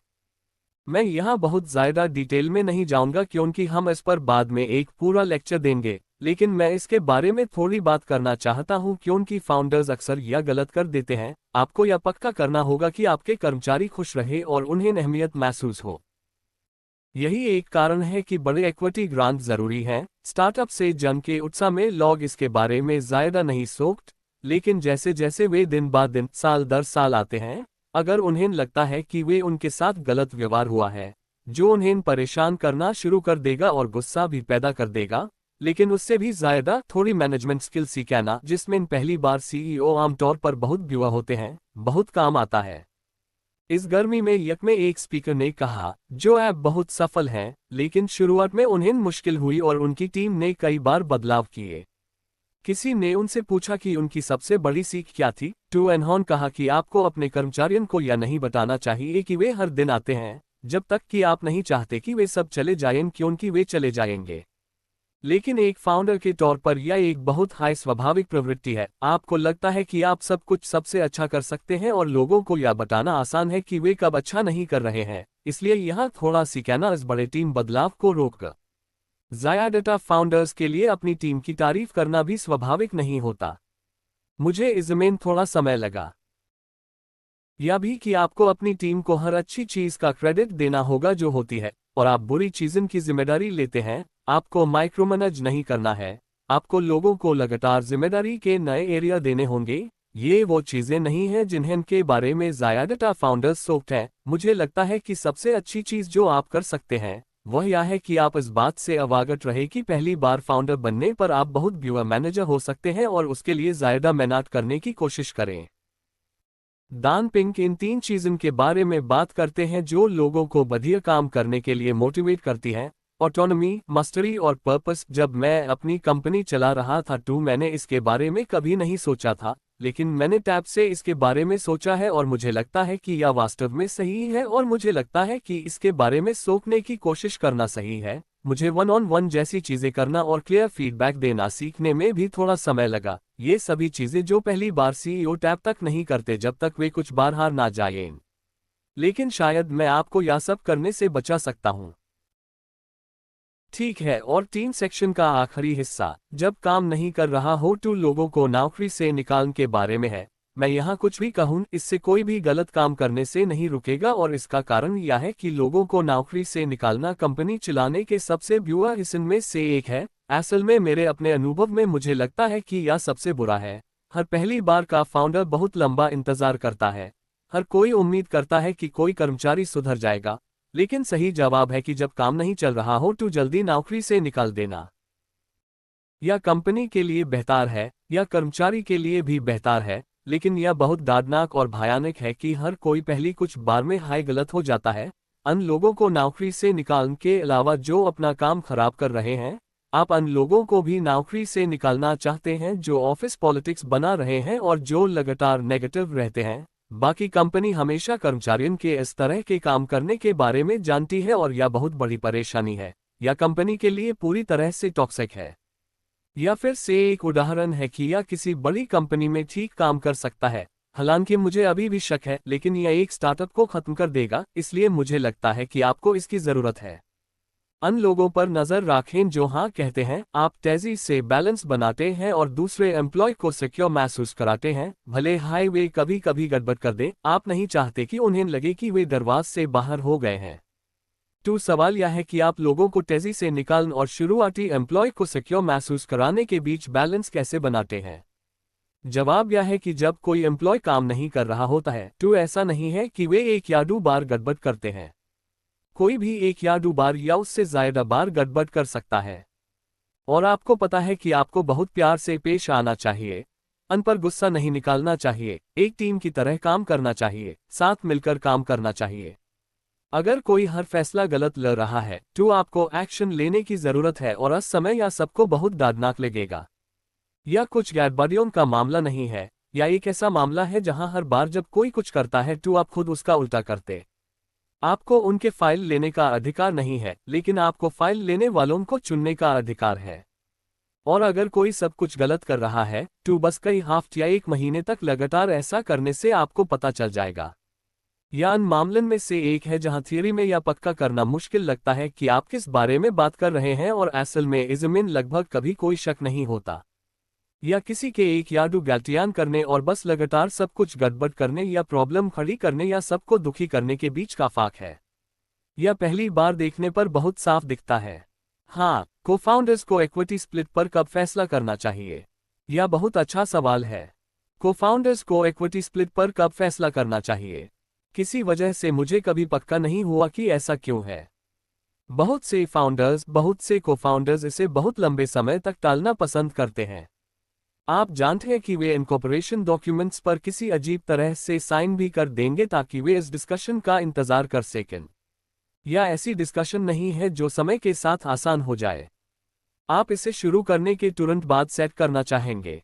S1: मैं यहाँ बहुत ज़्यादा डिटेल में नहीं जाऊँगा क्योंकि हम इस पर बाद में एक पूरा लेक्चर देंगे, लेकिन मैं इसके बारे में थोड़ी बात करना चाहता हूँ क्योंकि फाउंडर्स अक्सर यह गलत कर देते हैं। आपको यह पक्का करना होगा कि आपके कर्मचारी खुश रहे और उन्हें अहमियत महसूस हो। यही एक कारण है कि बड़े इक्विटी ग्रांट जरूरी हैं। स्टार्टअप से जन के उत्साह में लोग इसके बारे में ज्यादा नहीं सोचते, लेकिन जैसे जैसे वे दिन बाद दिन, साल दर साल आते हैं, अगर उन्हें लगता है कि वे उनके साथ गलत व्यवहार हुआ है, जो उन्हें परेशान करना शुरू कर देगा और गुस्सा भी पैदा कर देगा। लेकिन उससे भी ज्यादा थोड़ी मैनेजमेंट स्किल सीखना, जिसमें पहली बार सीईओ आमतौर पर बहुत युवा होते हैं, बहुत काम आता है। इस गर्मी में यक में एक स्पीकर ने कहा, जो ऐप बहुत सफल हैं, लेकिन शुरुआत में उन्हें मुश्किल हुई और उनकी टीम ने कई बार बदलाव किए। किसी ने उनसे पूछा कि उनकी सबसे बड़ी सीख क्या थी, तो एनहॉन कहा कि आपको अपने कर्मचारियों को यह नहीं बताना चाहिए कि वे हर दिन आते हैं, जब तक कि आप नहीं चाहते कि वे सब चले जाएं, क्योंकि वे चले जाएंगे। लेकिन एक फाउंडर के तौर पर यह एक बहुत हाई स्वाभाविक प्रवृत्ति है। आपको लगता है कि आप सब कुछ सबसे अच्छा कर सकते हैं और लोगों को यह बताना आसान है कि वे कब अच्छा नहीं कर रहे हैं। इसलिए यहाँ थोड़ा सीखना इस बड़े टीम बदलाव को रोक। ज़्यादातर फाउंडर्स के लिए अपनी टीम की तारीफ करना भी स्वाभाविक नहीं होता। मुझे इसमें थोड़ा समय लगा। यह भी कि आपको अपनी टीम को हर अच्छी चीज का क्रेडिट देना होगा जो होती है, और आप बुरी चीजों की जिम्मेदारी लेते हैं। आपको माइक्रोमैनेज नहीं करना है। आपको लोगों को लगातार जिम्मेदारी के नए एरिया देने होंगे। ये वो चीजें नहीं हैं जिन्हें के बारे में ज्यादातर फाउंडर्स सोचते हैं। मुझे लगता है कि सबसे अच्छी चीज जो आप कर सकते हैं वह यह है कि आप इस बात से अवगत रहे कि पहली बार फाउंडर बनने पर आप बहुत बुरा मैनेजर हो सकते हैं और उसके लिए ज्यादा मेहनत करने की कोशिश करें। दान पिंक इन 3 चीजों के बारे में बात करते हैं जो लोगों को बढ़िया काम करने के लिए मोटिवेट करती हैं। ऑटोनॉमी, मास्टरी और पर्पस। जब मैं अपनी कंपनी चला रहा था तो मैंने इसके बारे में कभी नहीं सोचा था, लेकिन मैंने टैब से इसके बारे में सोचा है और मुझे लगता है कि यह वास्तव में सही है, और मुझे लगता है कि इसके बारे में सोचने की कोशिश करना सही है। मुझे वन ऑन वन जैसी चीजें करना और क्लियर फीडबैक देना सीखने में भी थोड़ा समय लगा। ये सभी चीजें जो पहली बार सीईओ टैब तक नहीं करते जब तक वे कुछ बार हार ना जाएं। लेकिन शायद मैं आपको यह सब करने से बचा सकता हूं। ठीक है, और 3 सेक्शन का आखिरी हिस्सा, जब काम नहीं कर रहा हो तो लोगों को नौकरी से निकालने के बारे में है। मैं यहाँ कुछ भी कहूँ इससे कोई भी गलत काम करने से नहीं रुकेगा, और इसका कारण यह है कि लोगों को नौकरी से निकालना कंपनी चलाने के सबसे बुरा हिस्सों में से एक है। असल में मेरे अपने अनुभव में मुझे लगता है कि यह सबसे बुरा है। हर पहली बार का फाउंडर बहुत लंबा इंतजार करता है। हर कोई उम्मीद करता है कि कोई कर्मचारी सुधर जाएगा, लेकिन सही जवाब है कि जब काम नहीं चल रहा हो तो जल्दी नौकरी से निकाल देना। यह कंपनी के लिए बेहतर है, यह कर्मचारी के लिए भी बेहतर है, लेकिन यह बहुत दर्दनाक और भयानक है कि हर कोई पहली कुछ बार में हाय गलत हो जाता है। अन लोगों को नौकरी से निकालने के अलावा जो अपना काम खराब कर रहे हैं, आप अन लोगों को भी नौकरी से निकालना चाहते हैं जो ऑफिस पॉलिटिक्स बना रहे हैं और जो लगातार नेगेटिव रहते हैं। बाकी कंपनी हमेशा कर्मचारियों के इस तरह के काम करने के बारे में जानती है, और यह बहुत बड़ी परेशानी है। यह कंपनी के लिए पूरी तरह से टॉक्सिक है। यह फिर से एक उदाहरण है कि यह किसी बड़ी कंपनी में ठीक काम कर सकता है। हालांकि मुझे अभी भी शक है, लेकिन यह एक स्टार्टअप को खत्म कर देगा, इसलिए मुझे लगता है कि आपको इसकी जरूरत है। अन लोगों पर नजर रखें जो हाँ कहते हैं। आप तेजी से बैलेंस बनाते हैं और दूसरे एम्प्लॉय को सिक्योर महसूस कराते हैं, भले हाय वे कभी कभी गड़बड़ कर दे। आप नहीं चाहते कि उन्हें लगे कि वे दरवाजे से बाहर हो गए हैं। तो सवाल यह है कि आप लोगों को तेजी से निकालने और शुरुआती एम्प्लॉय को सिक्योर महसूस कराने के बीच बैलेंस कैसे बनाते हैं। जवाब यह है कि जब कोई एम्प्लॉय काम नहीं कर रहा होता है तो ऐसा नहीं है कि वे एक या दो बार गड़बड़ करते हैं। कोई भी एक या दो बार या उससे ज्यादा बार गड़बड़ कर सकता है, और आपको पता है कि आपको बहुत प्यार से पेश आना चाहिए। अन पर गुस्सा नहीं निकालना चाहिए, एक टीम की तरह काम करना चाहिए, साथ मिलकर काम करना चाहिए। अगर कोई हर फैसला गलत ले रहा है तो आपको एक्शन लेने की जरूरत है, और उस समय यह सबको बहुत दर्दनाक लगेगा। यह कुछ गैरबैरियों का मामला नहीं है, या एक ऐसा मामला है जहां हर बार जब कोई कुछ करता है तो आप खुद उसका उल्टा करते। आपको उनके फाइल लेने का अधिकार नहीं है, लेकिन आपको फाइल लेने वालों को चुनने का अधिकार है। और अगर कोई सब कुछ गलत कर रहा है तो बस कई हफ्ते या 1 महीने तक लगातार ऐसा करने से आपको पता चल जाएगा। यह उन मामलों में से एक है जहां थियरी में यह पक्का करना मुश्किल लगता है कि आप किस बारे में बात कर रहे हैं, और असल में इसमें लगभग कभी कोई शक नहीं होता। या किसी के एक या दो गलतियां करने और बस लगातार सब कुछ गड़बड़ करने या प्रॉब्लम खड़ी करने या सबको दुखी करने के बीच का फाक है। यह पहली बार देखने पर बहुत साफ दिखता है। हाँ, को-फाउंडर्स को इक्विटी स्प्लिट पर कब फैसला करना चाहिए? यह बहुत अच्छा सवाल है। को-फाउंडर्स को इक्विटी स्प्लिट पर कब फैसला करना चाहिए? किसी वजह से मुझे कभी पक्का नहीं हुआ कि ऐसा क्यों है। बहुत से फाउंडर्स, बहुत से को-फाउंडर्स इसे बहुत लंबे समय तक टालना पसंद करते हैं। आप जानते हैं कि वे इनकॉर्पोरेशन डॉक्यूमेंट्स पर किसी अजीब तरह से साइन भी कर देंगे ताकि वे इस डिस्कशन का इंतजार कर सकें। यह ऐसी डिस्कशन नहीं है जो समय के साथ आसान हो जाए। आप इसे शुरू करने के तुरंत बाद सेट करना चाहेंगे।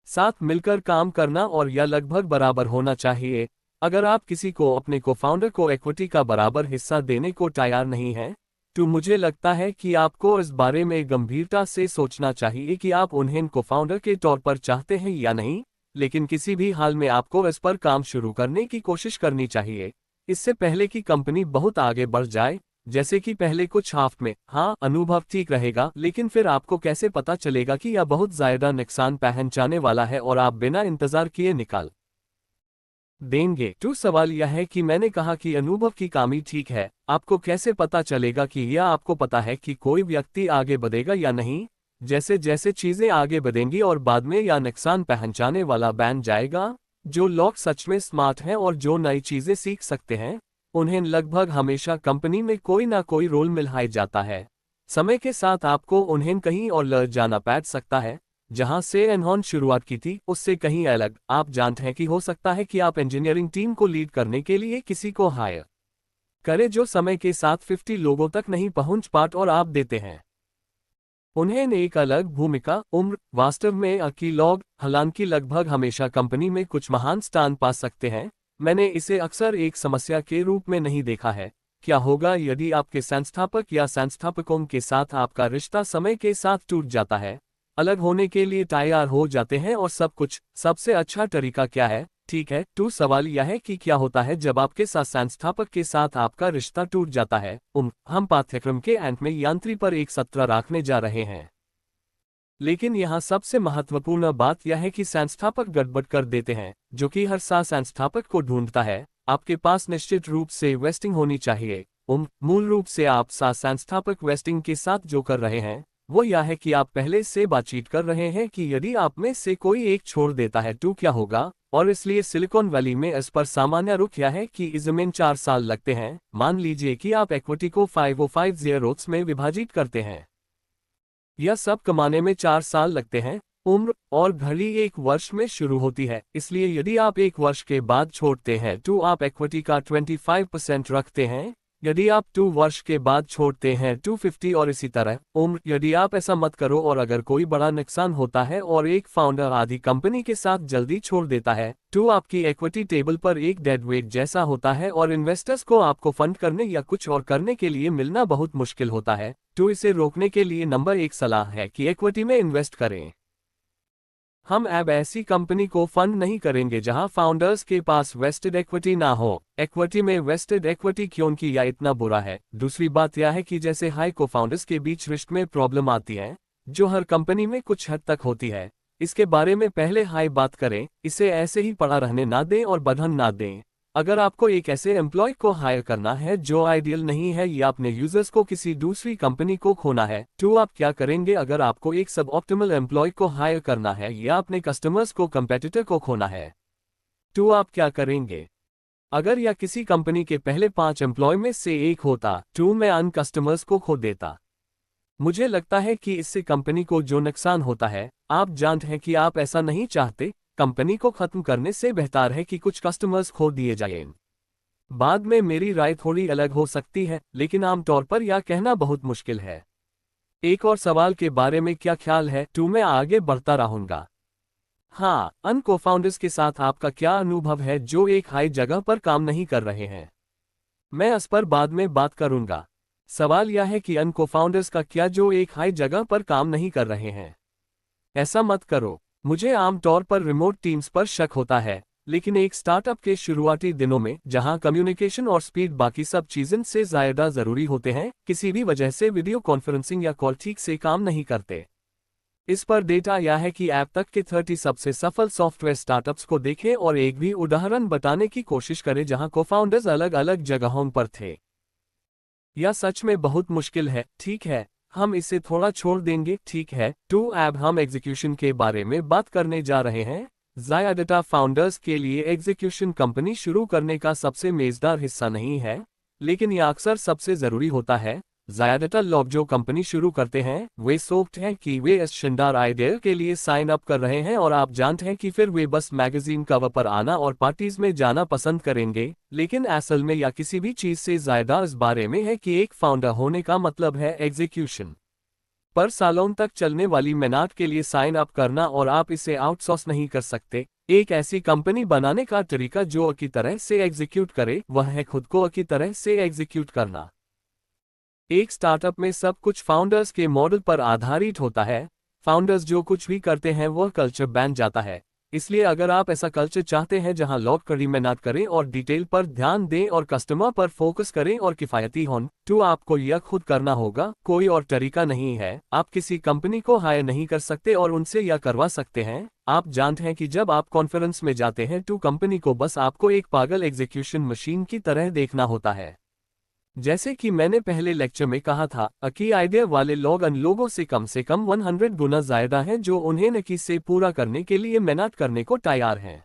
S1: साथ मिलकर काम करना, और यह लगभग बराबर होना चाहिए। अगर आप किसी को अपने को-फाउंडर को इक्विटी का बराबर हिस्सा देने को तैयार नहीं हैं, तो मुझे लगता है कि आपको इस बारे में गंभीरता से सोचना चाहिए कि आप उन्हें को-फाउंडर के तौर पर चाहते हैं या नहीं। लेकिन किसी भी हाल में आपको इस पर काम शुरू करने की कोशिश करनी चाहिए, इससे पहले कि कंपनी बहुत आगे बढ़ जाए। जैसे कि पहले कुछ हफ्ते में हाँ अनुभव ठीक रहेगा, लेकिन फिर आपको कैसे पता चलेगा कि यह बहुत ज्यादा नुकसान पहुंचाने वाला है और आप बिना इंतजार किए निकाल देंगे। तो सवाल यह है कि मैंने कहा कि अनुभव की कमी ठीक है, आपको कैसे पता चलेगा कि यह आपको पता है कि कोई व्यक्ति आगे बढ़ेगा या नहीं। जैसे जैसे चीजें आगे बढ़ेंगी और बाद में यह नुकसान पहुंचाने वाला बन जाएगा। जो लोग सच में स्मार्ट हैं और जो नई चीजें सीख सकते हैं, उन्हें लगभग हमेशा कंपनी में कोई ना कोई रोल मिल ही जाता है। समय के साथ आपको उन्हें कहीं और ले जाना पड़ सकता है। जहां से एनहॉर्न शुरुआत की थी उससे कहीं अलग। आप जानते हैं कि हो सकता है कि आप इंजीनियरिंग टीम को लीड करने के लिए किसी को हायर करें जो समय के साथ 50 लोगों तक नहीं पहुंच पाते और आप देते हैं उन्हें एक अलग भूमिका उम्र। वास्तव में अकी लोग हालांकि लगभग हमेशा कंपनी में कुछ महान स्थान पा सकते हैं, मैंने इसे अक्सर एक समस्या के रूप में नहीं देखा है। क्या होगा यदि आपके संस्थापक या संस्थापकों के साथ आपका रिश्ता समय के साथ टूट जाता है, अलग होने के लिए तैयार हो जाते हैं और सब कुछ। सबसे अच्छा तरीका क्या है? ठीक है, तो सवाल यह है कि क्या होता है जब आपके साथ संस्थापक के साथ आपका रिश्ता टूट जाता है। हम पाठ्यक्रम के अंत में यांत्रिक पर एक सत्र रखने जा रहे हैं, लेकिन यहाँ सबसे महत्वपूर्ण बात यह है कि संस्थापक गड़बड़ कर देते हैं, जो कि हर साल संस्थापक को ढूंढता है। आपके पास निश्चित रूप से वेस्टिंग होनी चाहिए। मूल रूप से आप संस्थापक वेस्टिंग के साथ जो कर रहे हैं वो यह है कि आप पहले से बातचीत कर रहे हैं कि यदि आप में से कोई एक छोड़ देता है तो क्या होगा, और इसलिए सिलिकॉन वैली में इस पर सामान्य रुख यह है कि इसमें 4 साल लगते हैं। मान लीजिए कि आप इक्विटी को 550 में विभाजित करते हैं, यह सब कमाने में 4 साल लगते हैं। उम्र और घड़ी 1 वर्ष में शुरू होती है, इसलिए यदि आप 1 वर्ष के बाद छोड़ते हैं तो आप इक्विटी का 25% रखते हैं। यदि आप 2 वर्ष के बाद छोड़ते हैं तो 50 और इसी तरह। उम्र यदि आप ऐसा मत करो और अगर कोई बड़ा नुकसान होता है और एक फाउंडर आधी कंपनी के साथ जल्दी छोड़ देता है तो आपकी इक्विटी टेबल पर एक डेड वेट जैसा होता है और इन्वेस्टर्स को आपको फंड करने या कुछ और करने के लिए मिलना बहुत मुश्किल होता है। तो इसे रोकने के लिए नंबर 1 सलाह है कि इक्विटी में इन्वेस्ट करें। हम अब ऐसी कंपनी को फंड नहीं करेंगे जहां फाउंडर्स के पास वेस्टेड इक्विटी ना हो। इक्विटी में वेस्टेड इक्विटी क्योंकि यह इतना बुरा है। दूसरी बात यह है कि जैसे हाई को फाउंडर्स के बीच रिश्ते में प्रॉब्लम आती है, जो हर कंपनी में कुछ हद तक होती है, इसके बारे में पहले हाई बात करें। इसे ऐसे ही पड़ा रहने ना दें और बढ़न ना दें। अगर आपको एक ऐसे एम्प्लॉय को हायर करना है जो आइडियल नहीं है या अपने यूजर्स को किसी दूसरी कंपनी को खोना है, तो आप क्या करेंगे? अगर आपको एक सब ऑप्टिमल एम्प्लॉय को हायर करना है या अपने कस्टमर्स को कंपेटिटर को खोना है, तो आप क्या करेंगे? अगर यह किसी कंपनी के पहले 5 एम्प्लॉय में से एक होता तो मैं अन कस्टमर्स को खो देता। मुझे लगता है कि इससे कंपनी को जो नुकसान होता है, आप जानते हैं कि आप ऐसा नहीं चाहते। कंपनी को खत्म करने से बेहतर है कि कुछ कस्टमर्स खो दिए जाएं। बाद में मेरी राय थोड़ी अलग हो सकती है, लेकिन आमतौर पर यह कहना बहुत मुश्किल है। एक और सवाल के बारे में क्या ख्याल है, तो मैं आगे बढ़ता रहूंगा। हाँ, अन को-फाउंडर्स के साथ आपका क्या अनुभव है जो एक हाई जगह पर काम नहीं कर रहे हैं? मैं इस पर बाद में बात करूंगा। सवाल यह है कि अन को-फाउंडर्स का क्या जो एक हाई जगह पर काम नहीं कर रहे हैं? ऐसा मत करो। मुझे आमतौर पर रिमोट टीम्स पर शक होता है, लेकिन एक स्टार्टअप के शुरुआती दिनों में जहां कम्युनिकेशन और स्पीड बाकी सब चीज़ों से ज़्यादा ज़रूरी होते हैं, किसी भी वजह से वीडियो कॉन्फ्रेंसिंग या कॉल ठीक से काम नहीं करते। इस पर डेटा यह है कि ऐप तक के 30 सबसे सफल सॉफ्टवेयर स्टार्टअप्स को देखें और एक भी उदाहरण बताने की कोशिश करें जहां को-फाउंडर्स अलग अलग जगहों पर थे। यह सच में बहुत मुश्किल है। ठीक है, हम इसे थोड़ा छोड़ देंगे। ठीक है, तो अब हम एग्जीक्यूशन के बारे में बात करने जा रहे हैं। ज़्यादातर फाउंडर्स के लिए एग्जीक्यूशन कंपनी शुरू करने का सबसे मज़ेदार हिस्सा नहीं है, लेकिन यह अक्सर सबसे ज़रूरी होता है। ज़्यादातर लोग जो कंपनी शुरू करते हैं वे सोचते हैं कि वे इस शानदार आइडिया के लिए साइन अप कर रहे हैं और आप जानते हैं कि फिर वे बस मैगजीन कवर पर आना और पार्टीज में जाना पसंद करेंगे। लेकिन असल में या किसी भी चीज़ से ज़्यादा इस बारे में है कि एक फाउंडर होने का मतलब है एग्जीक्यूशन पर सालों तक चलने वाली मेहनत के लिए साइन अप करना, और आप इसे आउटसोर्स नहीं कर सकते। एक ऐसी कंपनी बनाने का तरीका जो अच्छी तरह से एग्जीक्यूट करे वह है खुद को अच्छी तरह से एग्जीक्यूट करना। एक स्टार्टअप में सब कुछ फाउंडर्स के मॉडल पर आधारित होता है। फाउंडर्स जो कुछ भी करते हैं वह कल्चर बन जाता है। इसलिए अगर आप ऐसा कल्चर चाहते हैं जहां लोग कड़ी मेहनत करें और डिटेल पर ध्यान दें और कस्टमर पर फोकस करें और किफायती हों, तो आपको यह खुद करना होगा। कोई और तरीका नहीं है। आप किसी कंपनी को हायर नहीं कर सकते और उनसे यह करवा सकते हैं। आप जानते हैं कि जब आप कॉन्फ्रेंस में जाते हैं तो कंपनी को बस आपको एक पागल एग्जीक्यूशन मशीन की तरह देखना होता है। जैसे कि मैंने पहले लेक्चर में कहा था, की आइडिया वाले लोग अन लोगों से कम 100 गुना ज्यादा हैं जो उन्हें नकी से पूरा करने के लिए मेहनत करने को तैयार हैं।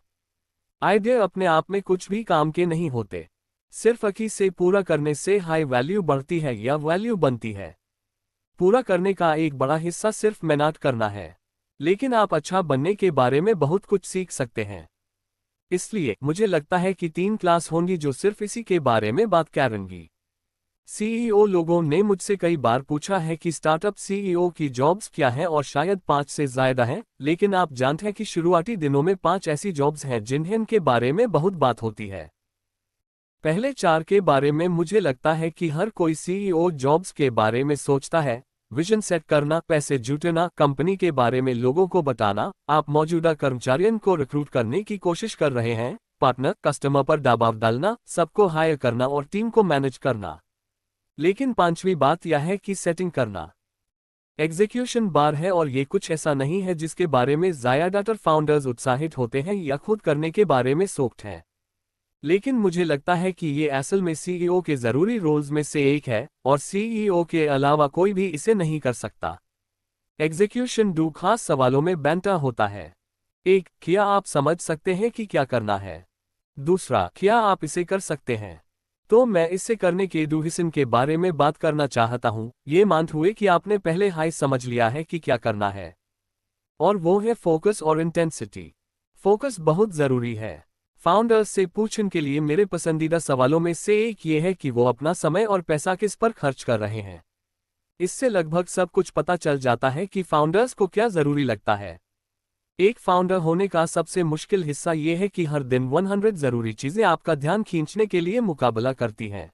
S1: आइडिया अपने आप में कुछ भी काम के नहीं होते। सिर्फ अकी से पूरा करने से हाई वैल्यू बढ़ती है या वैल्यू बनती है। पूरा करने का एक बड़ा हिस्सा सिर्फ मेहनत करना है, लेकिन आप अच्छा बनने के बारे में बहुत कुछ सीख सकते हैं। इसलिए मुझे लगता है कि 3 क्लास होंगी जो सिर्फ इसी के बारे में बात करेंगी। सीईओ लोगों ने मुझसे कई बार पूछा है कि स्टार्टअप सीईओ की जॉब्स क्या हैं और शायद 5 से ज्यादा हैं, लेकिन आप जानते हैं कि शुरुआती दिनों में 5 ऐसी जॉब्स हैं जिन्हें के बारे में बहुत बात होती है। पहले 4 के बारे में मुझे लगता है कि हर कोई सीईओ जॉब्स के बारे में सोचता है। विजन सेट करना, पैसे जुटाना, कंपनी के बारे में लोगों को बताना, आप मौजूदा कर्मचारियों को रिक्रूट करने की कोशिश कर रहे हैं, पार्टनर, कस्टमर पर दबाव डालना, सबको हायर करना और टीम को मैनेज करना। लेकिन 5वीं बात यह है कि सेटिंग करना एग्जीक्यूशन बार है, और ये कुछ ऐसा नहीं है जिसके बारे में ज्यादातर फाउंडर्स उत्साहित होते हैं या खुद करने के बारे में सोचते हैं। लेकिन मुझे लगता है कि ये असल में सीईओ के जरूरी रोल्स में से एक है, और सीईओ के अलावा कोई भी इसे नहीं कर सकता। एग्जीक्यूशन 2 खास सवालों में बांटा होता है। 1, क्या आप समझ सकते हैं कि क्या करना है? दूसरा, क्या आप इसे कर सकते हैं? तो मैं इससे करने के 2 हिस्सों के बारे में बात करना चाहता हूं। ये मानते हुए कि आपने पहले हाई समझ लिया है कि क्या करना है, और वो है फोकस और इंटेंसिटी। फोकस बहुत जरूरी है। फाउंडर्स से पूछने के लिए मेरे पसंदीदा सवालों में से एक ये है कि वो अपना समय और पैसा किस पर खर्च कर रहे हैं। इससे लगभग सब कुछ पता चल जाता है कि फाउंडर्स को क्या जरूरी लगता है। एक फाउंडर होने का सबसे मुश्किल हिस्सा यह है कि हर दिन 100 जरूरी चीजें आपका ध्यान खींचने के लिए मुकाबला करती हैं,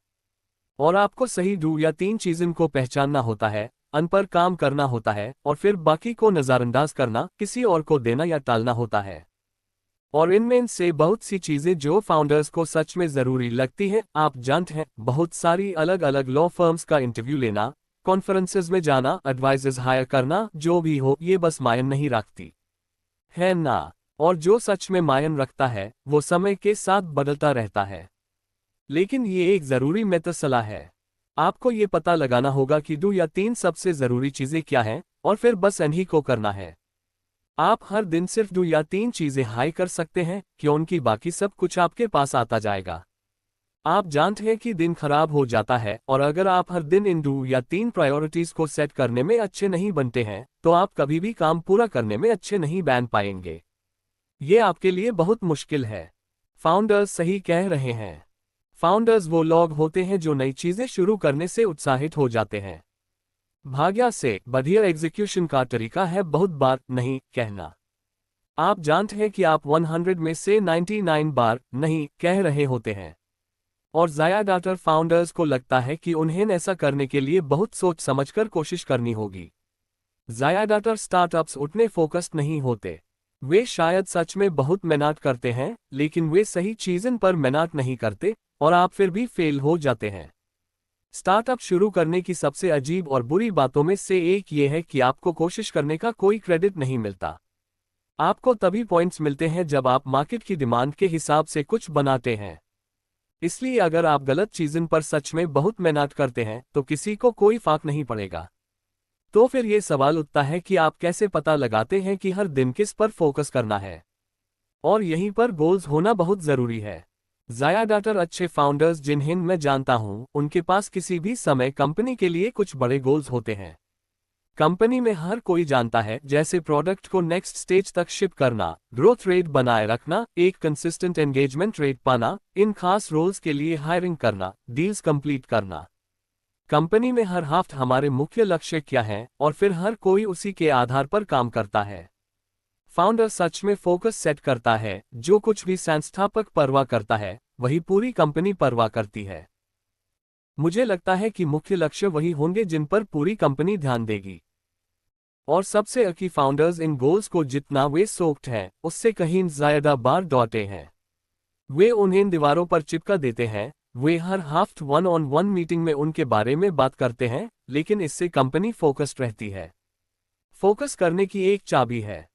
S1: और आपको सही 2 या 3 चीजों को पहचानना होता है, उन पर काम करना होता है, और फिर बाकी को नजरअंदाज करना, किसी और को देना या टालना होता है। और इनमें से बहुत सी चीजें जो फाउंडर्स को सच में जरूरी लगती हैं, आप जानते हैं, बहुत सारी अलग अलग लॉ फर्म्स का इंटरव्यू लेना, कॉन्फ्रेंसेस में जाना, एडवाइजर्स हायर करना, जो भी हो, ये बस मायने नहीं रखती है ना। और जो सच में मायने रखता है वो समय के साथ बदलता रहता है। लेकिन ये एक जरूरी सलाह है। आपको ये पता लगाना होगा कि 2 या 3 सबसे जरूरी चीजें क्या हैं, और फिर बस इन्हीं को करना है। आप हर दिन सिर्फ 2 या 3 चीजें हाई कर सकते हैं, क्योंकि बाकी सब कुछ आपके पास आता जाएगा। आप जानते हैं कि दिन खराब हो जाता है, और अगर आप हर दिन इन 2 या 3 प्रायोरिटीज को सेट करने में अच्छे नहीं बनते हैं, तो आप कभी भी काम पूरा करने में अच्छे नहीं बन पाएंगे। ये आपके लिए बहुत मुश्किल है। फाउंडर्स सही कह रहे हैं। फाउंडर्स वो लोग होते हैं जो नई चीजें शुरू करने से उत्साहित हो जाते हैं। भाग्य से बढ़िया एग्जीक्यूशन का तरीका है बहुत बार नहीं कहना। आप जानते हैं कि आप 100 में से 99 बार नहीं कह रहे होते हैं, और ज्यादातर फाउंडर्स को लगता है कि उन्हें ऐसा करने के लिए बहुत सोच समझकर कोशिश करनी होगी। ज्यादातर स्टार्टअप्स उतने फोकस्ड नहीं होते। वे शायद सच में बहुत मेहनत करते हैं, लेकिन वे सही चीज़ों पर मेहनत नहीं करते, और आप फिर भी फेल हो जाते हैं। स्टार्टअप शुरू करने की सबसे अजीब और बुरी बातों में से एक ये है कि आपको कोशिश करने का कोई क्रेडिट नहीं मिलता। आपको तभी पॉइंट्स मिलते हैं जब आप मार्केट की डिमांड के हिसाब से कुछ बनाते हैं। इसलिए अगर आप गलत चीज़ों पर सच में बहुत मेहनत करते हैं तो किसी को कोई फर्क नहीं पड़ेगा। तो फिर ये सवाल उठता है कि आप कैसे पता लगाते हैं कि हर दिन किस पर फोकस करना है, और यहीं पर गोल्स होना बहुत जरूरी है। ज्यादातर अच्छे फाउंडर्स जिन्हें मैं जानता हूं, उनके पास किसी भी समय कंपनी के लिए कुछ बड़े गोल्स होते हैं। कंपनी में हर कोई जानता है, जैसे प्रोडक्ट को नेक्स्ट स्टेज तक शिप करना, ग्रोथ रेट बनाए रखना, एक कंसिस्टेंट एंगेजमेंट रेट पाना, इन खास रोल्स के लिए हायरिंग करना, डील्स कंप्लीट करना। कंपनी में हर हफ्ते हमारे मुख्य लक्ष्य क्या हैं, और फिर हर कोई उसी के आधार पर काम करता है। फाउंडर सच में फोकस सेट करता है। जो कुछ भी संस्थापक परवाह करता है वही पूरी कंपनी परवाह करती है। मुझे लगता है कि मुख्य लक्ष्य वही होंगे जिन पर पूरी कंपनी ध्यान देगी। और सबसे अकी फाउंडर्स इन गोल्स को जितना वे सोक्ड हैं उससे कहीं ज्यादा बार डॉटे हैं। वे उन्हें दीवारों पर चिपका देते हैं। वे हर हफ्ते वन ऑन वन मीटिंग में उनके बारे में बात करते हैं, लेकिन इससे कंपनी फोकस्ड रहती है। फोकस करने की एक चाबी है।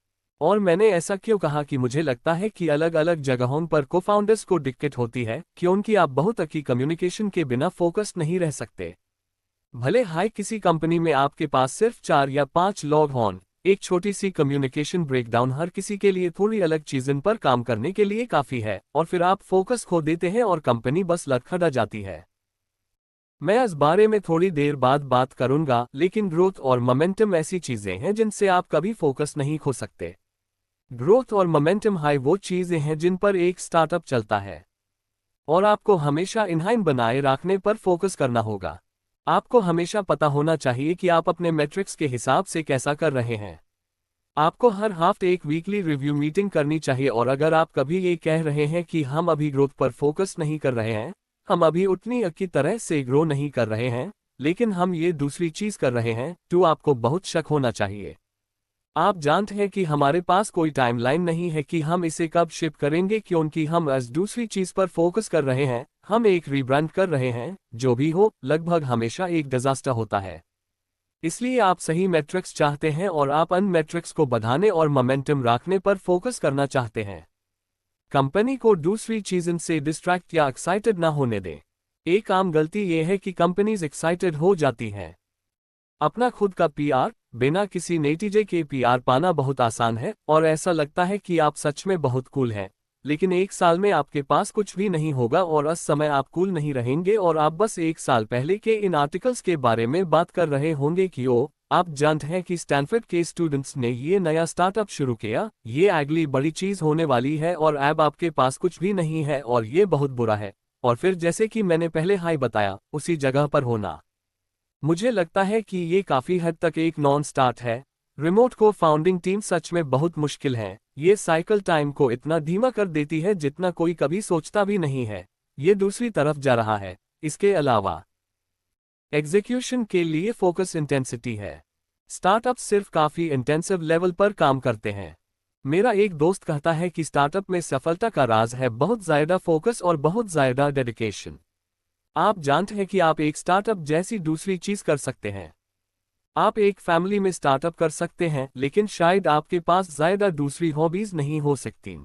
S1: और मैंने ऐसा क्यों कहा कि मुझे लगता है कि अलग अलग जगहों पर को फाउंडर्स को दिक्कत होती है क्योंकि आप बहुत अच्छी कम्युनिकेशन के बिना फोकस नहीं रह सकते। भले हाय किसी कंपनी में आपके पास सिर्फ 4 या 5 लोग हों, एक छोटी सी कम्युनिकेशन ब्रेकडाउन हर किसी के लिए थोड़ी अलग चीज़ों पर काम करने के लिए काफ़ी है, और फिर आप फोकस खो देते हैं और कंपनी बस लड़खड़ा जाती है। मैं इस बारे में थोड़ी देर बाद बात करूंगा, लेकिन ग्रोथ और मोमेंटम ऐसी चीज़ें हैं जिनसे आप कभी फोकस नहीं खो सकते। ग्रोथ और मोमेंटम हाई वो चीज़ें हैं जिन पर एक स्टार्टअप चलता है, और आपको हमेशा इन्हाइन बनाए रखने पर फोकस करना होगा। आपको हमेशा पता होना चाहिए कि आप अपने मैट्रिक्स के हिसाब से कैसा कर रहे हैं। आपको हर हफ्ते एक वीकली रिव्यू मीटिंग करनी चाहिए, और अगर आप कभी ये कह रहे हैं कि हम अभी ग्रोथ पर फोकस नहीं कर रहे हैं, हम अभी उतनी अच्छी तरह से ग्रो नहीं कर रहे हैं, लेकिन हम ये दूसरी चीज़ कर रहे हैं, तो आपको बहुत शक होना चाहिए। आप जानते हैं कि हमारे पास कोई टाइमलाइन नहीं है कि हम इसे कब शिप करेंगे क्योंकि हम इस दूसरी चीज़ पर फोकस कर रहे हैं। हम एक रीब्रांड कर रहे हैं, जो भी हो, लगभग हमेशा एक डिजास्टर होता है। इसलिए आप सही मैट्रिक्स चाहते हैं और आप अन मैट्रिक्स को बढ़ाने और मोमेंटम रखने पर फोकस करना चाहते हैं। कंपनी को दूसरी चीज़ों से डिस्ट्रैक्ट या एक्साइटेड ना होने दें। एक आम गलती यह है कि कंपनीज एक्साइटेड हो जाती हैं। अपना खुद का पीआर बिना किसी नतीजे के पीआर पाना बहुत आसान है, और ऐसा लगता है कि आप सच में बहुत कूल हैं, लेकिन एक साल में आपके पास कुछ भी नहीं होगा और उस समय आप कूल नहीं रहेंगे और आप बस एक साल पहले के इन आर्टिकल्स के बारे में बात कर रहे होंगे कि ओ, आप जानते हैं कि स्टैनफोर्ड के स्टूडेंट्स ने ये नया स्टार्टअप शुरू किया, ये अगली बड़ी चीज़ होने वाली है और अब आपके पास कुछ भी नहीं है और ये बहुत बुरा है। और फिर जैसे कि मैंने पहले हाई बताया, उसी जगह पर होना। मुझे लगता है कि ये काफ़ी हद तक एक नॉन स्टार्ट है। रिमोट को फाउंडिंग टीम सच में बहुत मुश्किल है। ये साइकिल टाइम को इतना धीमा कर देती है जितना कोई कभी सोचता भी नहीं है। ये दूसरी तरफ जा रहा है। इसके अलावा एग्जीक्यूशन के लिए फोकस इंटेंसिटी है। स्टार्टअप सिर्फ काफ़ी इंटेंसिव लेवल पर काम करते हैं। मेरा एक दोस्त कहता है कि स्टार्टअप में सफलता का राज है बहुत ज़्यादा फोकस और बहुत ज़्यादा डेडिकेशन। आप जानते हैं कि आप एक स्टार्टअप जैसी दूसरी चीज़ कर सकते हैं। आप एक फैमिली में स्टार्टअप कर सकते हैं, लेकिन शायद आपके पास ज़्यादा दूसरी हॉबीज नहीं हो सकती।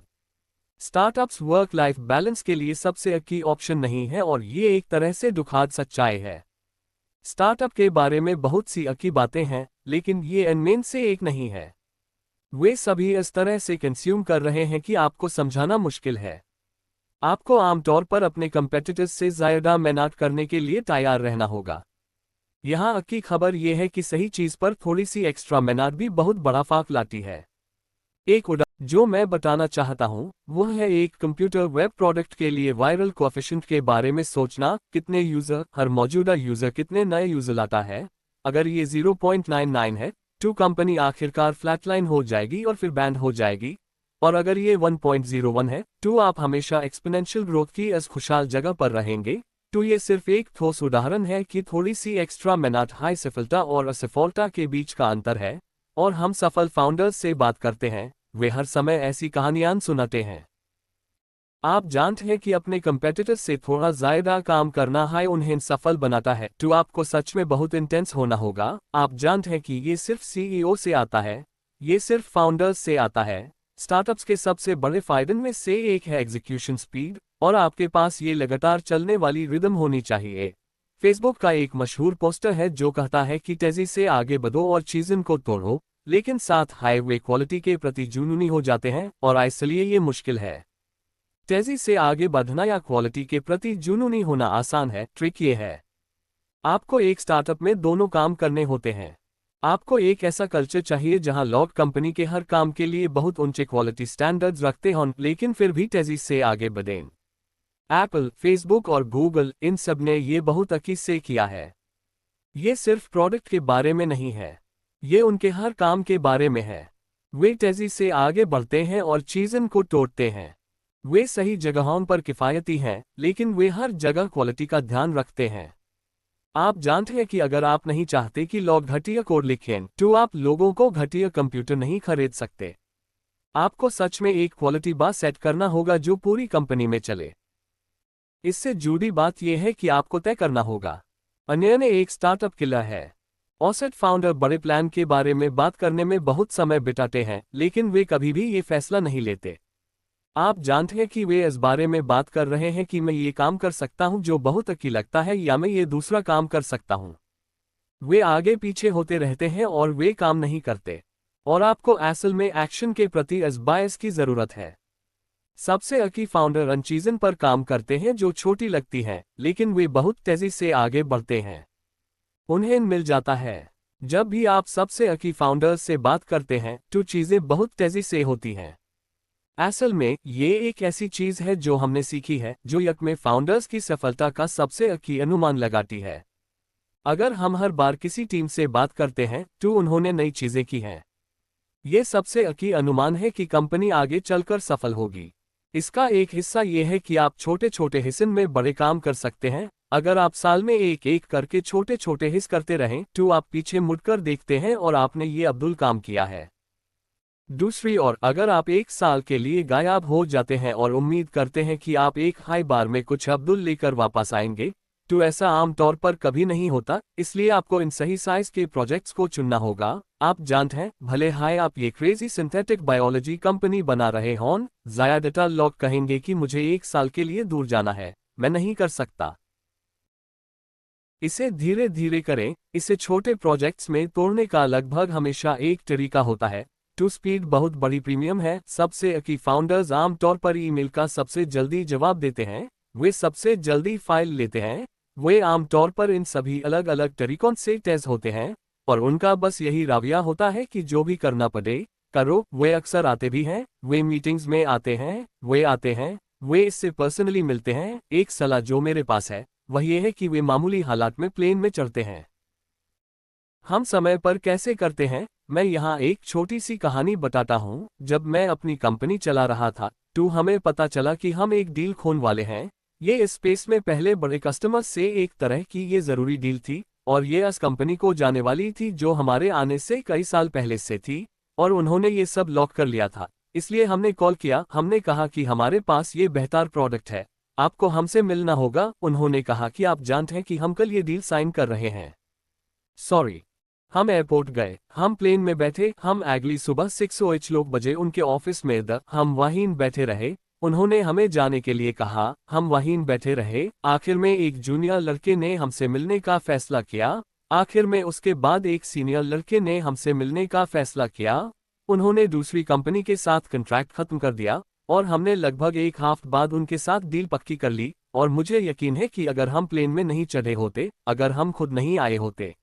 S1: स्टार्टअप्स वर्क लाइफ बैलेंस के लिए सबसे अच्छी ऑप्शन नहीं है, और ये एक तरह से दुखद सच्चाई है। स्टार्टअप के बारे में बहुत सी अच्छी बातें हैं, लेकिन ये इनमें से एक नहीं है। वे सभी इस तरह से कंज्यूम कर रहे हैं कि आपको समझाना मुश्किल है। आपको आमतौर पर अपने कंपेटिटर्स से ज़्यादा मेहनत करने के लिए तैयार रहना होगा। यहाँ अच्छी खबर यह है कि सही चीज़ पर थोड़ी सी एक्स्ट्रा मेहनत भी बहुत बड़ा फाक लाती है। एक उदाहरण जो मैं बताना चाहता हूँ वह है एक कंप्यूटर वेब प्रोडक्ट के लिए वायरल कोएफिशिएंट के बारे में सोचना। कितने यूज़र, हर मौजूदा यूज़र कितने नए यूज़र लाता है। अगर ये 0.99 है तो कंपनी आखिरकार फ्लैटलाइन हो जाएगी और फिर बैंड हो जाएगी, और अगर ये 1.01 है तो आप हमेशा एक्सपोनेंशियल ग्रोथ की इस खुशहाल जगह पर रहेंगे। तो ये सिर्फ एक ठोस उदाहरण है कि थोड़ी सी एक्स्ट्रा मेहनत हाई सफलता और असफलता के बीच का अंतर है। और हम सफल फाउंडर्स से बात करते हैं, वे हर समय ऐसी कहानियां सुनाते हैं। आप जानते हैं कि अपने कंपेटिटर्स से थोड़ा ज़्यादा काम करना है उन्हें सफल बनाता है, तो आपको सच में बहुत इंटेंस होना होगा। आप जानते हैं कि ये सिर्फ सीईओ से आता है, ये सिर्फ फाउंडर्स से आता है। स्टार्टअप्स के सबसे बड़े फायदे में से एक है एग्जीक्यूशन स्पीड, और आपके पास ये लगातार चलने वाली रिदम होनी चाहिए। फेसबुक का एक मशहूर पोस्टर है जो कहता है कि तेजी से आगे बढ़ो और चीज़ों को तोड़ो, लेकिन साथ हाईवे क्वालिटी के प्रति जुनूनी हो जाते हैं, और इसलिए ये मुश्किल है। तेजी से आगे बढ़ना या क्वालिटी के प्रति जुनूनी होना आसान है, ट्रिक ये है आपको एक स्टार्टअप में दोनों काम करने होते हैं। आपको एक ऐसा कल्चर चाहिए जहां लोग कंपनी के हर काम के लिए बहुत ऊंचे क्वालिटी स्टैंडर्ड्स रखते हों, लेकिन फिर भी तेजी से आगे बढ़ें। एप्पल, फेसबुक और गूगल, इन सब ने ये बहुत अच्छी से किया है। ये सिर्फ प्रोडक्ट के बारे में नहीं है, ये उनके हर काम के बारे में है। वे तेजी से आगे बढ़ते हैं और चीज़ों को तोड़ते हैं। वे सही जगहों पर किफ़ायती हैं, लेकिन वे हर जगह क्वालिटी का ध्यान रखते हैं। आप जानते हैं कि अगर आप नहीं चाहते कि लोग घटिया कोड लिखें तो आप लोगों को घटिया कंप्यूटर नहीं खरीद सकते। आपको सच में एक क्वालिटी बार सेट करना होगा जो पूरी कंपनी में चले। इससे जुड़ी बात यह है कि आपको तय करना होगा। अन्य ने एक स्टार्टअप किला है। औसत फाउंडर बड़े प्लान के बारे में बात करने में बहुत समय बिताते हैं, लेकिन वे कभी भी ये फैसला नहीं लेते। आप जानते हैं कि वे इस बारे में बात कर रहे हैं कि मैं ये काम कर सकता हूं जो बहुत अच्छी लगता है या मैं ये दूसरा काम कर सकता हूं। वे आगे पीछे होते रहते हैं और वे काम नहीं करते। और आपको असल में एक्शन के प्रति इस बायस की जरूरत है। सबसे अच्छी फाउंडर उन चीज़ों पर काम करते हैं जो छोटी लगती हैं, लेकिन वे बहुत तेजी से आगे बढ़ते हैं। उन्हें मिल जाता है। जब भी आप सबसे अच्छी फाउंडर्स से बात करते हैं तो चीज़ें बहुत तेजी से होती हैं। असल में ये एक ऐसी चीज़ है जो हमने सीखी है जो यक में फाउंडर्स की सफलता का सबसे अच्छी अनुमान लगाती है। अगर हम हर बार किसी टीम से बात करते हैं तो उन्होंने नई चीज़ें की हैं। ये सबसे अच्छी अनुमान है कि कंपनी आगे चलकर सफल होगी। इसका एक हिस्सा ये है कि आप छोटे छोटे हिस्सों में बड़े काम कर सकते हैं। अगर आप साल में एक एक करके छोटे छोटे हिस्से करते रहें तो आप पीछे मुड़कर देखते हैं और आपने ये अब्दुल काम किया है। दूसरी ओर, अगर आप एक साल के लिए गायब हो जाते हैं और उम्मीद करते हैं कि आप एक हाई बार में कुछ अब्दुल लेकर वापस आएंगे, तो ऐसा आमतौर पर कभी नहीं होता। इसलिए आपको इन सही साइज के प्रोजेक्ट्स को चुनना होगा। आप जानते हैं, भले हाय आप ये क्रेजी सिंथेटिक बायोलॉजी कंपनी बना रहे हों, ज़्यादातर लोग कहेंगे कि मुझे एक साल के लिए दूर जाना है, मैं नहीं कर सकता। इसे धीरे धीरे करें। इसे छोटे प्रोजेक्ट्स में तोड़ने का लगभग हमेशा एक तरीका होता है। टू स्पीड बहुत बड़ी प्रीमियम है। सबसे अच्छी फाउंडर्स आमतौर पर ईमेल का सबसे जल्दी जवाब देते हैं। वे सबसे जल्दी फाइल लेते हैं। वे आमतौर पर इन सभी अलग अलग तरीकों से तेज होते हैं और उनका बस यही रवैया होता है कि जो भी करना पड़े करो। वे अक्सर आते भी हैं, वे मीटिंग्स में आते हैं, वे आते हैं, वे इससे पर्सनली मिलते हैं। एक सलाह जो मेरे पास है वह यह है कि वे मामूली हालात में प्लेन में चढ़ते हैं। हम समय पर कैसे करते हैं? मैं यहाँ एक छोटी सी कहानी बताता हूँ। जब मैं अपनी कंपनी चला रहा था तो हमें पता चला कि हम एक डील खोने वाले हैं। ये इस स्पेस में पहले बड़े कस्टमर से एक तरह की ये ज़रूरी डील थी और ये इस कंपनी को जाने वाली थी जो हमारे आने से कई साल पहले से थी और उन्होंने ये सब लॉक कर लिया था। इसलिए हमने कॉल किया। हमने कहा कि हमारे पास ये बेहतर प्रोडक्ट है, आपको हमसे मिलना होगा। उन्होंने कहा कि आप जानते हैं कि हम कल ये डील साइन कर रहे हैं। सॉरी। हम एयरपोर्ट गए, हम प्लेन में बैठे, हम अगली सुबह 6 बजे उनके ऑफिस में हम वहीं बैठे रहे। उन्होंने हमें जाने के लिए कहा, हम वहीं बैठे रहे। आखिर में एक जूनियर लड़के ने हमसे मिलने का फैसला किया। आखिर में उसके बाद एक सीनियर लड़के ने हमसे मिलने का फैसला किया। उन्होंने दूसरी कंपनी के साथ कॉन्ट्रैक्ट खत्म कर दिया और हमने लगभग एक हफ्ते बाद उनके साथ डील पक्की कर ली। और मुझे यकीन है कि अगर हम प्लेन में नहीं चढ़े होते, अगर हम खुद नहीं आए होते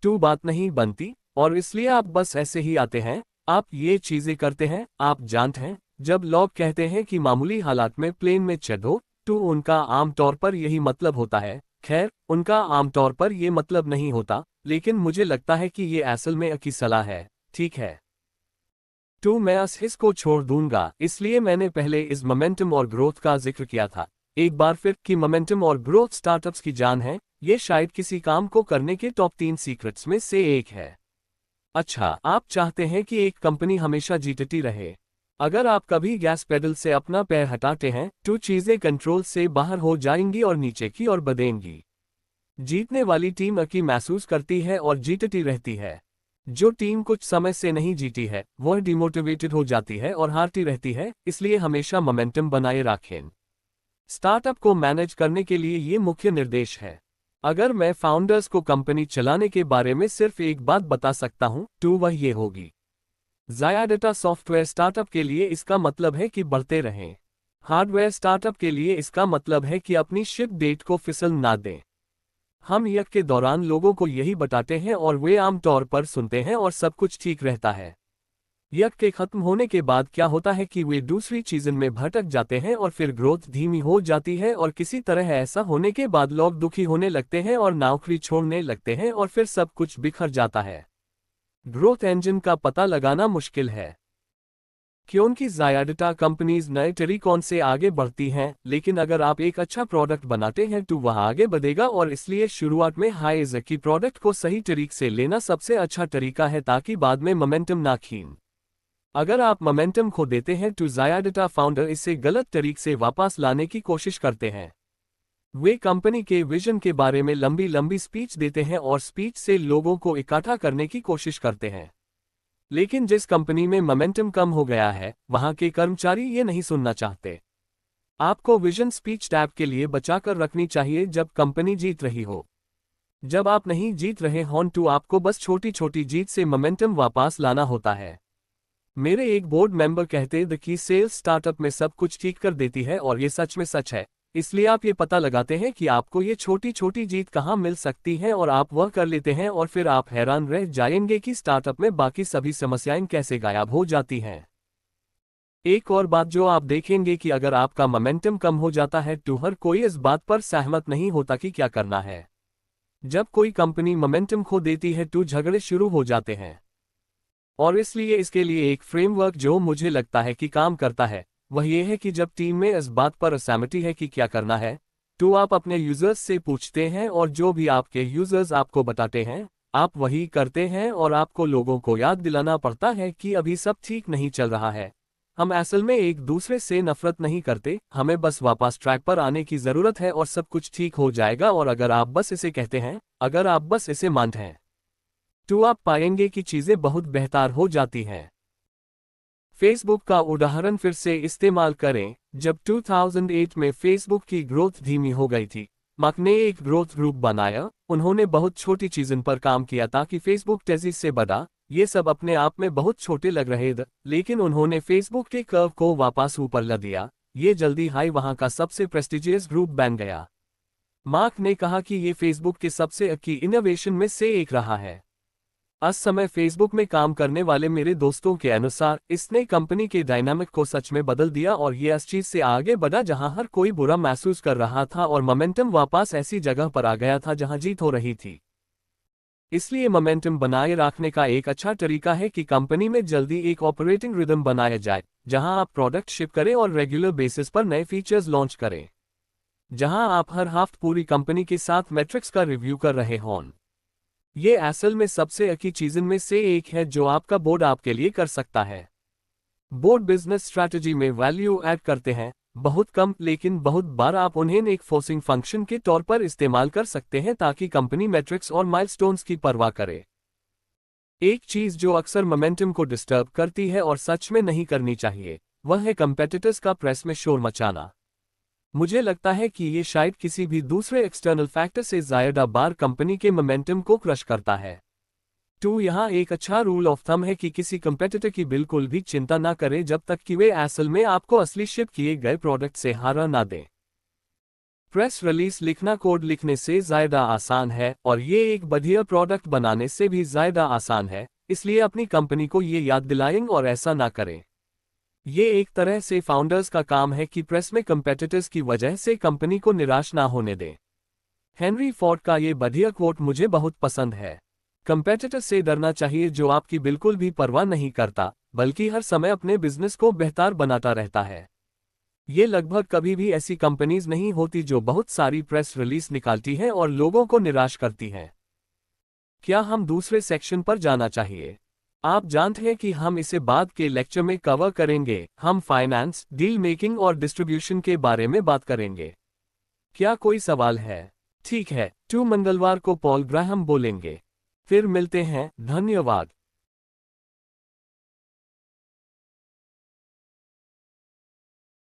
S1: तो बात नहीं बनती। और इसलिए आप बस ऐसे ही आते हैं, आप ये चीजें करते हैं। आप जानते हैं, जब लोग कहते हैं कि मामूली हालात में प्लेन में चढ़ो तो उनका आमतौर पर यही मतलब होता है। खैर, उनका आमतौर पर यह मतलब नहीं होता, लेकिन मुझे लगता है कि ये असल में अच्छी सलाह है। ठीक है, तो मैं इस हिस्से को छोड़ दूंगा। इसलिए मैंने पहले इस मोमेंटम और ग्रोथ का जिक्र किया था एक बार फिर कि मोमेंटम और ग्रोथ स्टार्टअप्स की जान है। ये शायद किसी काम को करने के टॉप 3 सीक्रेट्स में से एक है। अच्छा, आप चाहते हैं कि एक कंपनी हमेशा जीतती रहे। अगर आप कभी गैस पेडल से अपना पैर हटाते हैं तो चीजें कंट्रोल से बाहर हो जाएंगी और नीचे की ओर बढ़ेंगी। जीतने वाली टीम अकी महसूस करती है और जीतती रहती है। जो टीम कुछ समय से नहीं जीती है वह डिमोटिवेटेड हो जाती है और हारती रहती है। इसलिए हमेशा मोमेंटम बनाए रखें। स्टार्टअप को मैनेज करने के लिए ये मुख्य निर्देश है। अगर मैं फाउंडर्स को कंपनी चलाने के बारे में सिर्फ एक बात बता सकता हूं तो वह ये होगी। ज़्यादातर सॉफ्टवेयर स्टार्टअप के लिए इसका मतलब है कि बढ़ते रहें। हार्डवेयर स्टार्टअप के लिए इसका मतलब है कि अपनी शिप डेट को फिसल ना दें। हम यज्ञ के दौरान लोगों को यही बताते हैं और वे आमतौर पर सुनते हैं और सब कुछ ठीक रहता है। यज्ञ के खत्म होने के बाद क्या होता है कि वे दूसरी चीज़ों में भटक जाते हैं और फिर ग्रोथ धीमी हो जाती है और किसी तरह ऐसा होने के बाद लोग दुखी होने लगते हैं और नौकरी छोड़ने लगते हैं और फिर सब कुछ बिखर जाता है। ग्रोथ इंजन का पता लगाना मुश्किल है। क्योंकि ज़्यादातर कंपनीज नए तरीकों से आगे बढ़ती हैं, लेकिन अगर आप एक अच्छा प्रोडक्ट बनाते हैं तो वह आगे बढ़ेगा, और इसलिए शुरुआत में हाई रिस्क की प्रोडक्ट को सही तरीके से लेना सबसे अच्छा तरीका है ताकि बाद में मोमेंटम ना खीन। अगर आप मोमेंटम खो देते हैं तो ज़्यादातर फाउंडर इसे गलत तरीके से वापस लाने की कोशिश करते हैं। वे कंपनी के विजन के बारे में लंबी लंबी स्पीच देते हैं और स्पीच से लोगों को इकट्ठा करने की कोशिश करते हैं। लेकिन जिस कंपनी में मोमेंटम कम हो गया है, वहां के कर्मचारी ये नहीं सुनना चाहते। आपको विजन स्पीच टैब के लिए बचाकर रखनी चाहिए जब कंपनी जीत रही हो। जब आप नहीं जीत रहे हों तो आपको बस छोटी छोटी जीत से मोमेंटम वापस लाना होता है। मेरे एक बोर्ड मेंबर कहते थे कि सेल्स स्टार्टअप में सब कुछ ठीक कर देती है, और ये सच में सच है। इसलिए आप ये पता लगाते हैं कि आपको ये छोटी छोटी जीत कहाँ मिल सकती है और आप वह कर लेते हैं, और फिर आप हैरान रह जाएंगे कि स्टार्टअप में बाकी सभी समस्याएं कैसे गायब हो जाती हैं। एक और बात जो आप देखेंगे कि अगर आपका मोमेंटम कम हो जाता है तो हर कोई इस बात पर सहमत नहीं होता कि क्या करना है। जब कोई कंपनी मोमेंटम खो देती है तो झगड़े शुरू हो जाते हैं, और इसलिए इसके लिए एक फ्रेमवर्क जो मुझे लगता है कि काम करता है वह यह है कि जब टीम में इस बात पर असहमति है कि क्या करना है, तो आप अपने यूजर्स से पूछते हैं और जो भी आपके यूजर्स आपको बताते हैं आप वही करते हैं, और आपको लोगों को याद दिलाना पड़ता है कि अभी सब ठीक नहीं चल रहा है। हम असल में एक दूसरे से नफरत नहीं करते, हमें बस वापस ट्रैक पर आने की जरूरत है और सब कुछ ठीक हो जाएगा। और अगर आप बस इसे कहते हैं, अगर आप बस इसे मानते हैं, तो आप पाएंगे कि चीजें बहुत बेहतर हो जाती हैं। फेसबुक का उदाहरण फिर से इस्तेमाल करें। जब 2008 में फेसबुक की ग्रोथ धीमी हो गई थी, मार्क ने एक ग्रोथ ग्रुप बनाया। उन्होंने बहुत छोटी चीजों पर काम किया ताकि फेसबुक तेजी से बढ़ा। ये सब अपने आप में बहुत छोटे लग रहे थे, लेकिन उन्होंने फेसबुक के कर्व को वापस ऊपर ला दिया। ये जल्दी हाई वहां का सबसे प्रेस्टिजियस ग्रुप बन गया। मार्क ने कहा कि ये फेसबुक के सबसे अच्छी इनोवेशन में से एक रहा है। इस समय फेसबुक में काम करने वाले मेरे दोस्तों के अनुसार इसने कंपनी के डायनामिक को सच में बदल दिया, और ये इस चीज से आगे बढ़ा जहां हर कोई बुरा महसूस कर रहा था और मोमेंटम वापस ऐसी जगह पर आ गया था जहां जीत हो रही थी। इसलिए मोमेंटम बनाए रखने का एक अच्छा तरीका है कि कंपनी में जल्दी एक ऑपरेटिंग रिदम बनाया जाए, जहां आप प्रोडक्ट शिप करें और रेगुलर बेसिस पर नए फीचर्स लॉन्च करें, जहां आप हर हफ्ते पूरी कंपनी के साथ मैट्रिक्स का रिव्यू कर रहे हों। ये असल में सबसे अच्छी चीज़ों में से एक है जो आपका बोर्ड आपके लिए कर सकता है। बोर्ड बिजनेस स्ट्रैटेजी में वैल्यू ऐड करते हैं, बहुत कम, लेकिन बहुत बार आप उन्हें एक फोर्सिंग फंक्शन के तौर पर इस्तेमाल कर सकते हैं ताकि कंपनी मैट्रिक्स और माइलस्टोन्स की परवाह करे। एक चीज़ जो अक्सर मोमेंटम को डिस्टर्ब करती है और सच में नहीं करनी चाहिए, वह है कंपेटिटर्स का प्रेस में शोर मचाना। मुझे लगता है कि ये शायद किसी भी दूसरे एक्सटर्नल फैक्टर से ज़्यादा बार कंपनी के मोमेंटम को क्रश करता है। तो यहाँ एक अच्छा रूल ऑफ थंब है कि किसी कंपेटिटर की बिल्कुल भी चिंता ना करें जब तक कि वे असल में आपको असली शिप किए गए प्रोडक्ट से हारा ना दें। प्रेस रिलीज लिखना कोड लिखने से ज़्यादा आसान है, और ये एक बढ़िया प्रोडक्ट बनाने से भी ज़्यादा आसान है, इसलिए अपनी कंपनी को ये याद दिलाएं और ऐसा ना करें। ये एक तरह से फाउंडर्स का काम है कि प्रेस में कंपेटिटर्स की वजह से कंपनी को निराश ना होने दें। हेनरी फोर्ड का ये बढ़िया कोट मुझे बहुत पसंद है। कंपेटिटर से डरना चाहिए जो आपकी बिल्कुल भी परवाह नहीं करता, बल्कि हर समय अपने बिजनेस को बेहतर बनाता रहता है। ये लगभग कभी भी ऐसी कंपनीज नहीं होती जो बहुत सारी प्रेस रिलीज निकालती हैं और लोगों को निराश करती हैं। क्या हम दूसरे सेक्शन पर जाना चाहिए? आप जानते हैं कि हम इसे बाद के लेक्चर में कवर करेंगे। हम फाइनेंस, डील मेकिंग और डिस्ट्रीब्यूशन के बारे में बात करेंगे। क्या कोई सवाल है? ठीक है, तो मंगलवार को पॉल ग्राहम बोलेंगे। फिर मिलते हैं। धन्यवाद।